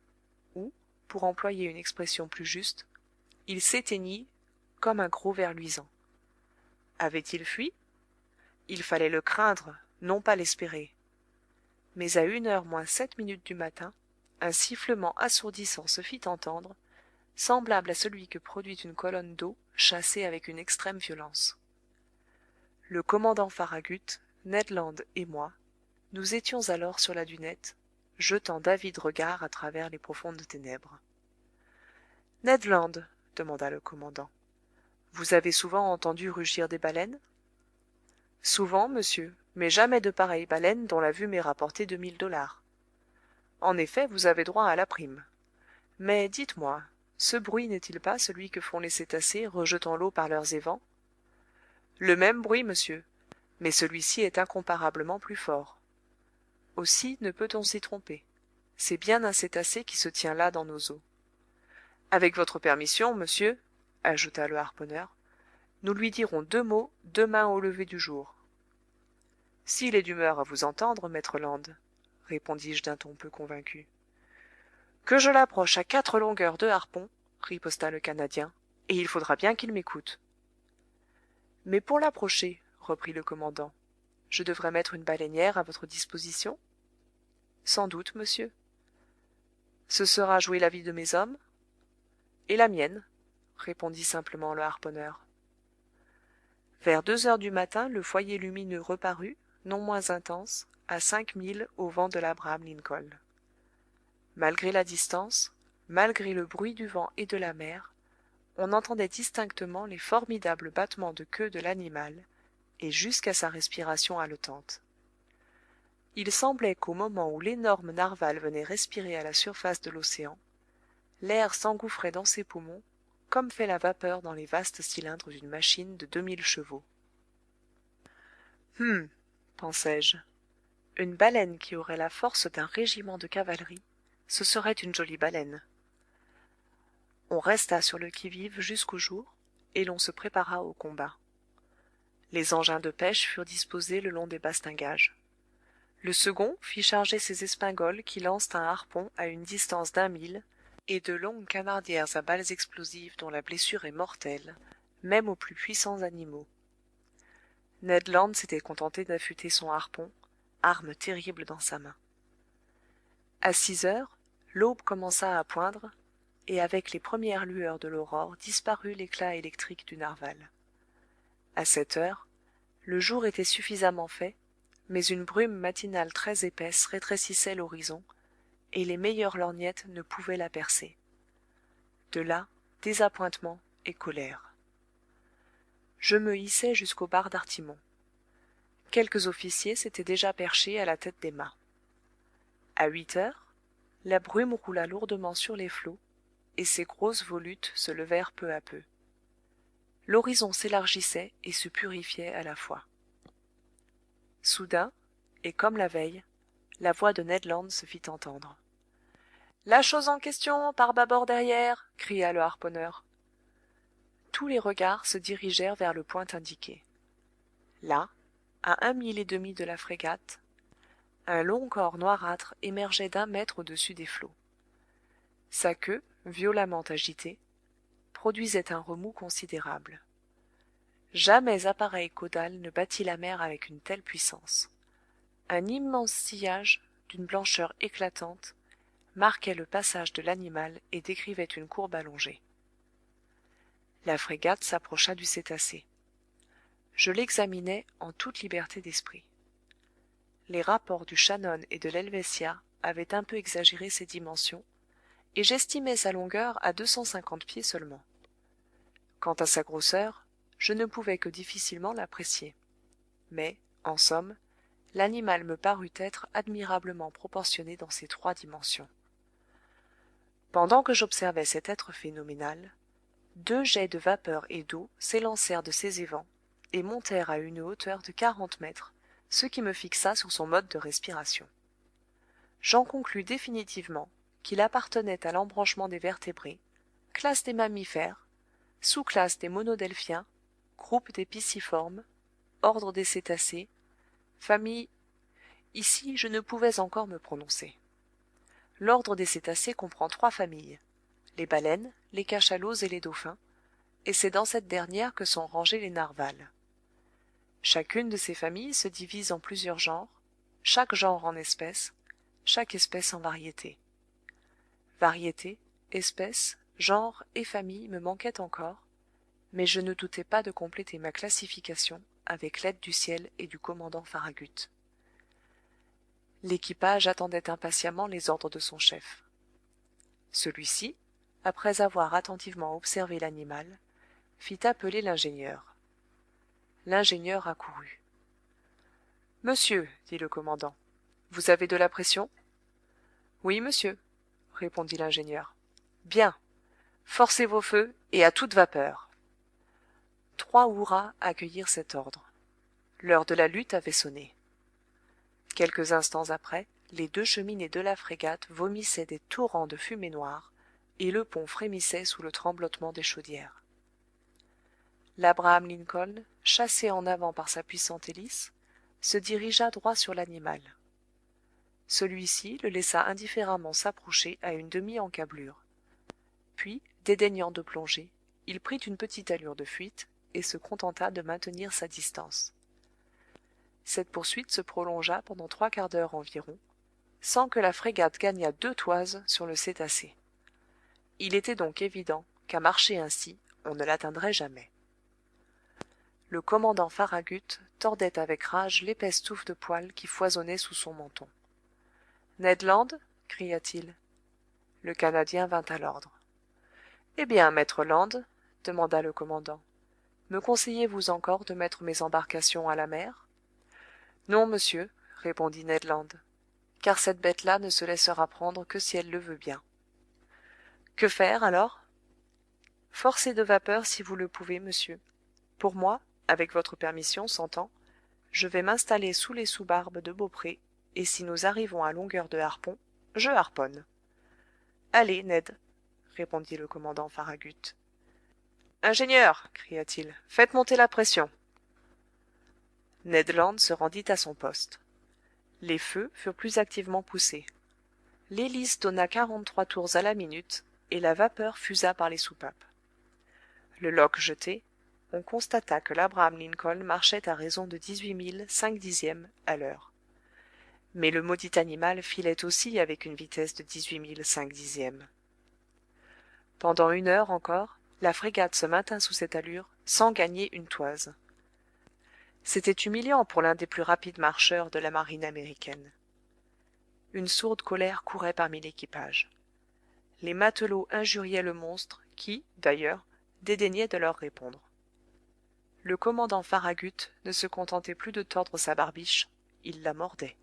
Speaker 1: ou, pour employer une expression plus juste, il s'éteignit comme un gros ver luisant. Avait-il fui? Il fallait le craindre, non pas l'espérer. Mais à 1h moins 7 minutes du matin, un sifflement assourdissant se fit entendre, semblable à celui que produit une colonne d'eau chassée avec une extrême violence. Le commandant Farragut, Ned Land et moi, nous étions alors sur la dunette, jetant d'avides regards à travers les profondes ténèbres. « Ned Land, demanda le commandant, vous avez souvent entendu rugir des baleines? Souvent, monsieur, mais jamais de pareilles baleines dont la vue m'ait rapporté $2000. En effet, vous avez droit à la prime. Mais dites-moi, ce bruit n'est-il pas celui que font les cétacés rejetant l'eau par leurs évents? Le même bruit, monsieur, mais celui-ci est incomparablement plus fort. Aussi ne peut-on s'y tromper. C'est bien un cétacé qui se tient là dans nos eaux. Avec votre permission, monsieur, ajouta le harponneur, nous lui dirons 2 mots demain au lever du jour. S'il est d'humeur à vous entendre, maître Land, répondis-je d'un ton peu convaincu. Que je l'approche à 4 longueurs de harpon, riposta le Canadien, et il faudra bien qu'il m'écoute. Mais pour l'approcher, reprit le commandant, je devrais mettre une baleinière à votre disposition? Sans doute, monsieur. Ce sera jouer la vie de mes hommes? Et la mienne, répondit simplement le harponneur. Vers 2h du matin, le foyer lumineux reparut, non moins intense, à 5 milles au vent de l'Abraham Lincoln. Malgré la distance, malgré le bruit du vent et de la mer, on entendait distinctement les formidables battements de queue de l'animal, et jusqu'à sa respiration haletante. Il semblait qu'au moment où l'énorme narwal venait respirer à la surface de l'océan, l'air s'engouffrait dans ses poumons, comme fait la vapeur dans les vastes cylindres d'une machine de 2000 chevaux. Pensai-je, une baleine qui aurait la force d'un régiment de cavalerie, ce serait une jolie baleine. On resta sur le qui-vive jusqu'au jour, et l'on se prépara au combat. Les engins de pêche furent disposés le long des bastingages. Le second fit charger ses espingoles qui lancent un harpon à une distance d'1 mille, et de longues canardières à balles explosives dont la blessure est mortelle, même aux plus puissants animaux. Ned Land s'était contenté d'affûter son harpon, arme terrible dans sa main. À 6h, l'aube commença à poindre, et avec les premières lueurs de l'aurore disparut l'éclat électrique du narwal. À 7h, le jour était suffisamment fait, mais une brume matinale très épaisse rétrécissait l'horizon, et les meilleures lorgnettes ne pouvaient la percer. De là, désappointement et colère. Je me hissai jusqu'au bar d'artimon. Quelques officiers s'étaient déjà perchés à la tête des mâts. À 8h, la brume roula lourdement sur les flots, et ses grosses volutes se levèrent peu à peu. L'horizon s'élargissait et se purifiait à la fois. Soudain, et comme la veille, la voix de Ned Land se fit entendre. « La chose en question, par bâbord derrière !» cria le harponneur. Tous les regards se dirigèrent vers le point indiqué. Là, à 1 mille et demi de la frégate, un long corps noirâtre émergeait d'1 mètre au-dessus des flots. Sa queue, violemment agitée, produisait un remous considérable. Jamais appareil caudal ne battit la mer avec une telle puissance. Un immense sillage, d'une blancheur éclatante, marquait le passage de l'animal et décrivait une courbe allongée. La frégate s'approcha du cétacé. Je l'examinai en toute liberté d'esprit. Les rapports du Shannon et de l'Helvetia avaient un peu exagéré ses dimensions, et j'estimais sa longueur à 250 pieds seulement. Quant à sa grosseur, je ne pouvais que difficilement l'apprécier. Mais, en somme, l'animal me parut être admirablement proportionné dans ses 3 dimensions. Pendant que j'observais cet être phénoménal, 2 jets de vapeur et d'eau s'élancèrent de ses évents et montèrent à une hauteur de 40 mètres, ce qui me fixa sur son mode de respiration. J'en conclus définitivement qu'il appartenait à l'embranchement des vertébrés, classe des mammifères, sous-classe des monodelphiens, groupe des pisciformes, ordre des cétacés, famille. Ici je ne pouvais encore me prononcer. L'ordre des cétacés comprend 3 familles, les baleines, les cachalots et les dauphins, et c'est dans cette dernière que sont rangés les narvals. Chacune de ces familles se divise en plusieurs genres, chaque genre en espèces, chaque espèce en variétés. Variétés, espèces, genres et familles me manquaient encore, mais je ne doutais pas de compléter ma classification avec l'aide du ciel et du commandant Farragut. L'équipage attendait impatiemment les ordres de son chef. Celui-ci, après avoir attentivement observé l'animal, fit appeler l'ingénieur. L'ingénieur accourut. « Monsieur, dit le commandant, vous avez de la pression ? » « Oui, monsieur, répondit l'ingénieur. « Bien. Forcez vos feux et à toute vapeur. » 3 hurrahs accueillirent cet ordre. L'heure de la lutte avait sonné. Quelques instants après, les 2 cheminées de la frégate vomissaient des torrents de fumée noire, et le pont frémissait sous le tremblotement des chaudières. L'Abraham Lincoln, chassé en avant par sa puissante hélice, se dirigea droit sur l'animal. Celui-ci le laissa indifféremment s'approcher à une demi-encablure. Puis, dédaignant de plonger, il prit une petite allure de fuite et se contenta de maintenir sa distance. Cette poursuite se prolongea pendant 3/4 d'heure environ, sans que la frégate gagnât 2 toises sur le cétacé. Il était donc évident qu'à marcher ainsi, on ne l'atteindrait jamais. Le commandant Farragut tordait avec rage l'épaisse touffe de poils qui foisonnait sous son menton. « Ned Land » cria-t-il. Le Canadien vint à l'ordre. « Eh bien, maître Land, » demanda le commandant, « me conseillez-vous encore de mettre mes embarcations à la mer ?»« Non, monsieur, » répondit Ned Land, « car cette bête-là ne se laissera prendre que si elle le veut bien. »« Que faire, alors ?»« Forcer de vapeur si vous le pouvez, monsieur. Pour moi, avec votre permission, s'entend, je vais m'installer sous les sous-barbes de Beaupré, et si nous arrivons à longueur de harpon, je harponne. »« Allez, Ned, » répondit le commandant Farragut. « Ingénieur, cria-t-il, faites monter la pression. » Ned Land se rendit à son poste. Les feux furent plus activement poussés. L'hélice donna 43 tours à la minute, et la vapeur fusa par les soupapes. Le loch jeté, on constata que l'Abraham Lincoln marchait à raison de 18 000 5/10 à l'heure. Mais le maudit animal filait aussi avec une vitesse de 18 000 5/10. Pendant 1 heure encore, la frégate se maintint sous cette allure, sans gagner une toise. C'était humiliant pour l'un des plus rapides marcheurs de la marine américaine. Une sourde colère courait parmi l'équipage. Les matelots injuriaient le monstre, qui, d'ailleurs, dédaignait de leur répondre. Le commandant Farragut ne se contentait plus de tordre sa barbiche, il la mordait.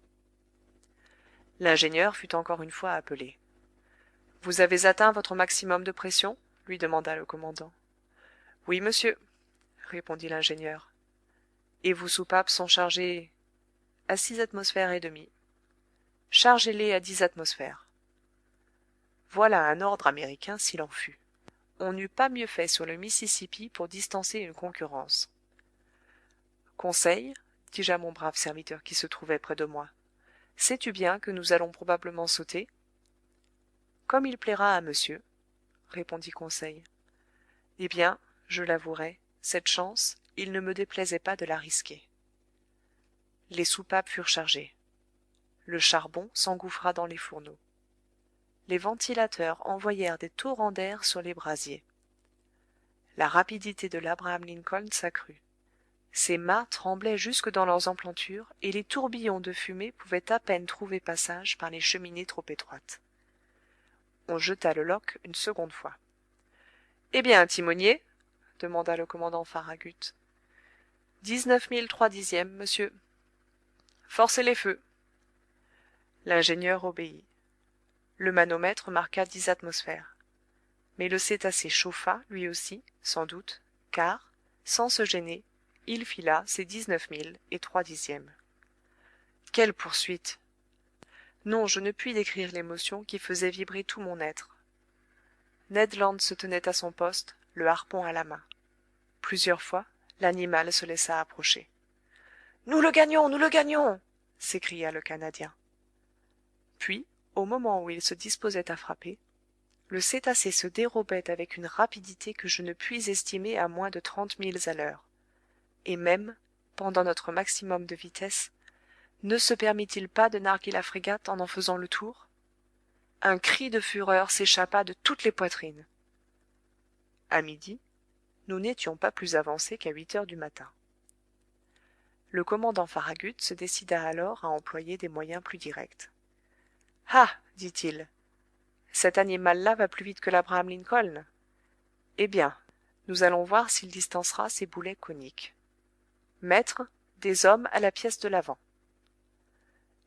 Speaker 1: L'ingénieur fut encore une fois appelé. « Vous avez atteint votre maximum de pression ?» lui demanda le commandant. « Oui, monsieur, » répondit l'ingénieur. « Et vos soupapes sont chargées… à 6 atmosphères et demie. Chargez-les à 10 atmosphères. » Voilà un ordre américain s'il en fut. On n'eût pas mieux fait sur le Mississippi pour distancer une concurrence. « Conseil, dis-je à mon brave serviteur qui se trouvait près de moi, sais-tu bien que nous allons probablement sauter ? » « Comme il plaira à monsieur, » répondit Conseil. Eh bien, je l'avouerai, cette chance, il ne me déplaisait pas de la risquer. Les soupapes furent chargées. Le charbon s'engouffra dans les fourneaux. Les ventilateurs envoyèrent des torrents d'air sur les brasiers. La rapidité de l'Abraham Lincoln s'accrut. Ses mâts tremblaient jusque dans leurs emplantures et les tourbillons de fumée pouvaient à peine trouver passage par les cheminées trop étroites. On jeta le loch une seconde fois. « Eh bien, timonier ?» demanda le commandant Farragut. 19 3/10, monsieur. Forcez les feux. L'ingénieur obéit. Le manomètre marqua 10 atmosphères. Mais le cétacé chauffa, lui aussi, sans doute, car, sans se gêner, il fila ses 19 000 et 3/10. Quelle poursuite! Non, je ne puis décrire l'émotion qui faisait vibrer tout mon être. Ned Land se tenait à son poste, le harpon à la main. Plusieurs fois, l'animal se laissa approcher. Nous le gagnons, nous le gagnons! S'écria le Canadien. Puis, au moment où il se disposait à frapper, le cétacé se dérobait avec une rapidité que je ne puis estimer à moins de 30 milles à l'heure. Et même, pendant notre maximum de vitesse, ne se permit-il pas de narguer la frégate en faisant le tour? Un cri de fureur s'échappa de toutes les poitrines. À midi, nous n'étions pas plus avancés qu'à 8 heures du matin. Le commandant Farragut se décida alors à employer des moyens plus directs. « Ah! dit-il, cet animal-là va plus vite que l'Abraham Lincoln. Eh bien, nous allons voir s'il distancera ses boulets coniques. Maître, des hommes à la pièce de l'avant. »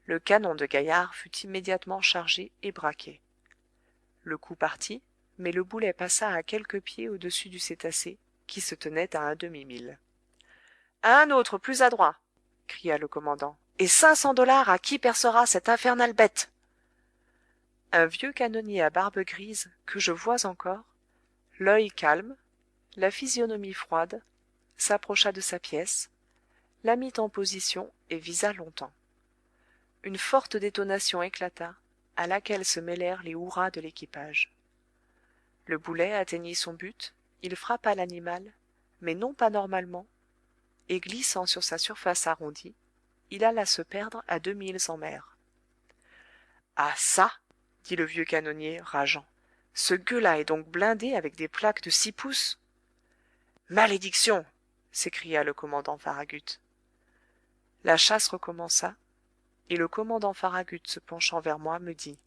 Speaker 1: Le canon de Gaillard fut immédiatement chargé et braqué. Le coup partit, mais le boulet passa à quelques pieds au-dessus du cétacé, qui se tenait à un demi-mille. « Un autre plus adroit! » cria le commandant. « Et 500 dollars à qui percera cette infernale bête! » Un vieux canonnier à barbe grise, que je vois encore, l'œil calme, la physionomie froide, s'approcha de sa pièce, la mit en position et visa longtemps. Une forte détonation éclata, à laquelle se mêlèrent les hurrahs de l'équipage. Le boulet atteignit son but, il frappa l'animal, mais non pas normalement, et glissant sur sa surface arrondie, il alla se perdre à 2 milles en mer. « Ah ça! dit le vieux canonnier, rageant. « Ce gueux-là est donc blindé avec des plaques de 6 pouces? »« Malédiction! » s'écria le commandant Farragut. La chasse recommença, et le commandant Farragut se penchant vers moi me dit: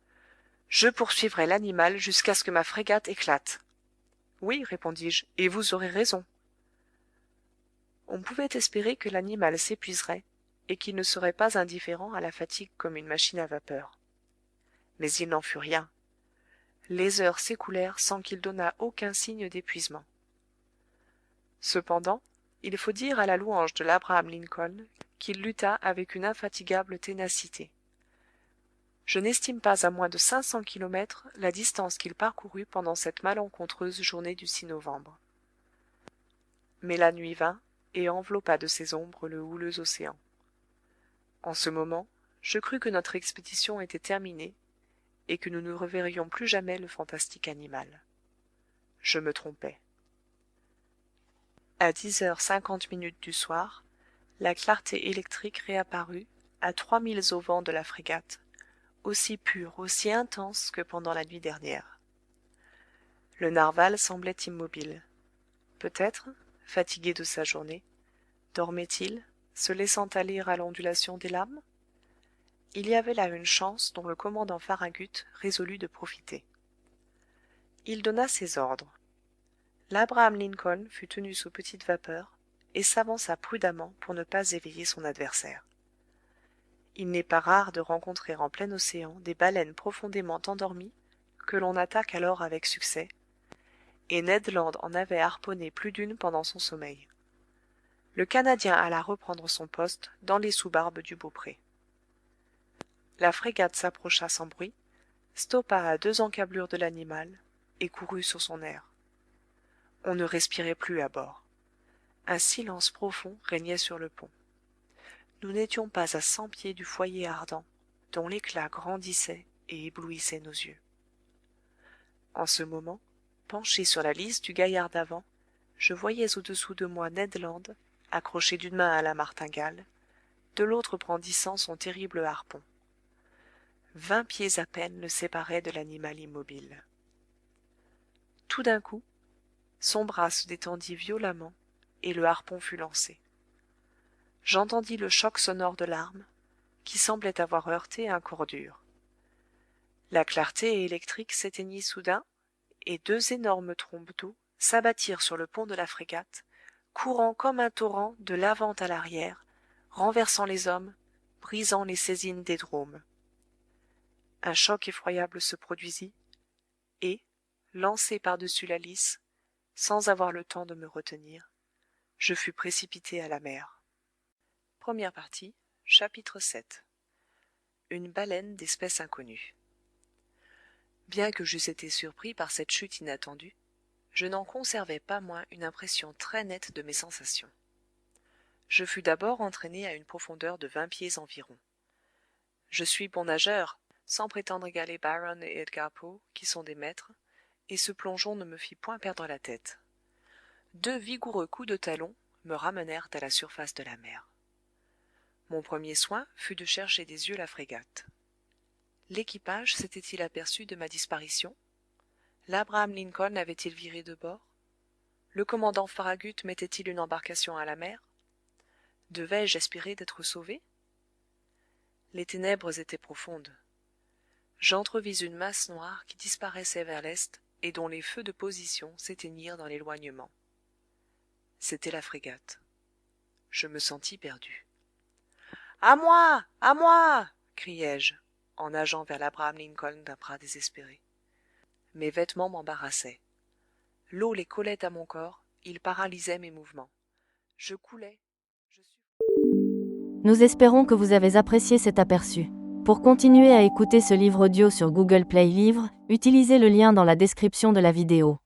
Speaker 1: « Je poursuivrai l'animal jusqu'à ce que ma frégate éclate. »« Oui, répondis-je, et vous aurez raison. » On pouvait espérer que l'animal s'épuiserait, et qu'il ne serait pas indifférent à la fatigue comme une machine à vapeur. Mais il n'en fut rien. Les heures s'écoulèrent sans qu'il donnât aucun signe d'épuisement. Cependant, il faut dire à la louange de l'Abraham Lincoln qu'il lutta avec une infatigable ténacité. Je n'estime pas à moins de 500 kilomètres la distance qu'il parcourut pendant cette malencontreuse journée du 6 novembre. Mais la nuit vint et enveloppa de ses ombres le houleux océan. En ce moment, je crus que notre expédition était terminée et que nous ne reverrions plus jamais le fantastique animal. Je me trompais. À 10h50 du soir, la clarté électrique réapparut à 3 milles au vent de la frégate, aussi pure, aussi intense que pendant la nuit dernière. Le narwal semblait immobile. Peut-être, fatigué de sa journée, dormait-il, se laissant aller à l'ondulation des lames? Il y avait là une chance dont le commandant Farragut résolut de profiter. Il donna ses ordres. L'Abraham Lincoln fut tenu sous petite vapeur et s'avança prudemment pour ne pas éveiller son adversaire. Il n'est pas rare de rencontrer en plein océan des baleines profondément endormies que l'on attaque alors avec succès, et Ned Land en avait harponné plus d'une pendant son sommeil. Le Canadien alla reprendre son poste dans les sous-barbes du Beaupré. La frégate s'approcha sans bruit, stoppa à 2 encablures de l'animal et courut sur son erre. On ne respirait plus à bord. Un silence profond régnait sur le pont. Nous n'étions pas à 100 pieds du foyer ardent, dont l'éclat grandissait et éblouissait nos yeux. En ce moment, penché sur la lisse du gaillard d'avant, je voyais au-dessous de moi Ned Land, accroché d'une main à la martingale, de l'autre brandissant son terrible harpon. 20 pieds à peine le séparaient de l'animal immobile. Tout d'un coup, son bras se détendit violemment et le harpon fut lancé. J'entendis le choc sonore de l'arme, qui semblait avoir heurté un corps dur. La clarté électrique s'éteignit soudain, et 2 énormes trombes d'eau s'abattirent sur le pont de la frégate, courant comme un torrent de l'avant à l'arrière, renversant les hommes, brisant les saisines des dromes. Un choc effroyable se produisit, et, lancé par-dessus la lisse, sans avoir le temps de me retenir, je fus précipité à la mer. Première partie. Chapitre 7. Une baleine d'espèce inconnue. Bien que j'eusse été surpris par cette chute inattendue, je n'en conservai pas moins une impression très nette de mes sensations. Je fus d'abord entraîné à une profondeur de 20 pieds environ. Je suis bon nageur, sans prétendre égaler Byron et Edgar Poe, qui sont des maîtres, et ce plongeon ne me fit point perdre la tête. 2 vigoureux coups de talon me ramenèrent à la surface de la mer. Mon premier soin fut de chercher des yeux la frégate. L'équipage s'était-il aperçu de ma disparition? L'Abraham Lincoln avait-il viré de bord? Le commandant Farragut mettait-il une embarcation à la mer? Devais-je espérer d'être sauvé? Les ténèbres étaient profondes. J'entrevis une masse noire qui disparaissait vers l'est et dont les feux de position s'éteignirent dans l'éloignement. C'était la frégate. Je me sentis perdu. « À moi! À moi! » criai-je, en nageant vers l'Abraham Lincoln d'un bras désespéré. Mes vêtements m'embarrassaient. L'eau les collait à mon corps, ils paralysaient mes mouvements. Je coulais.
Speaker 2: Nous espérons que vous avez apprécié cet aperçu. Pour continuer à écouter ce livre audio sur Google Play Livres, utilisez le lien dans la description de la vidéo.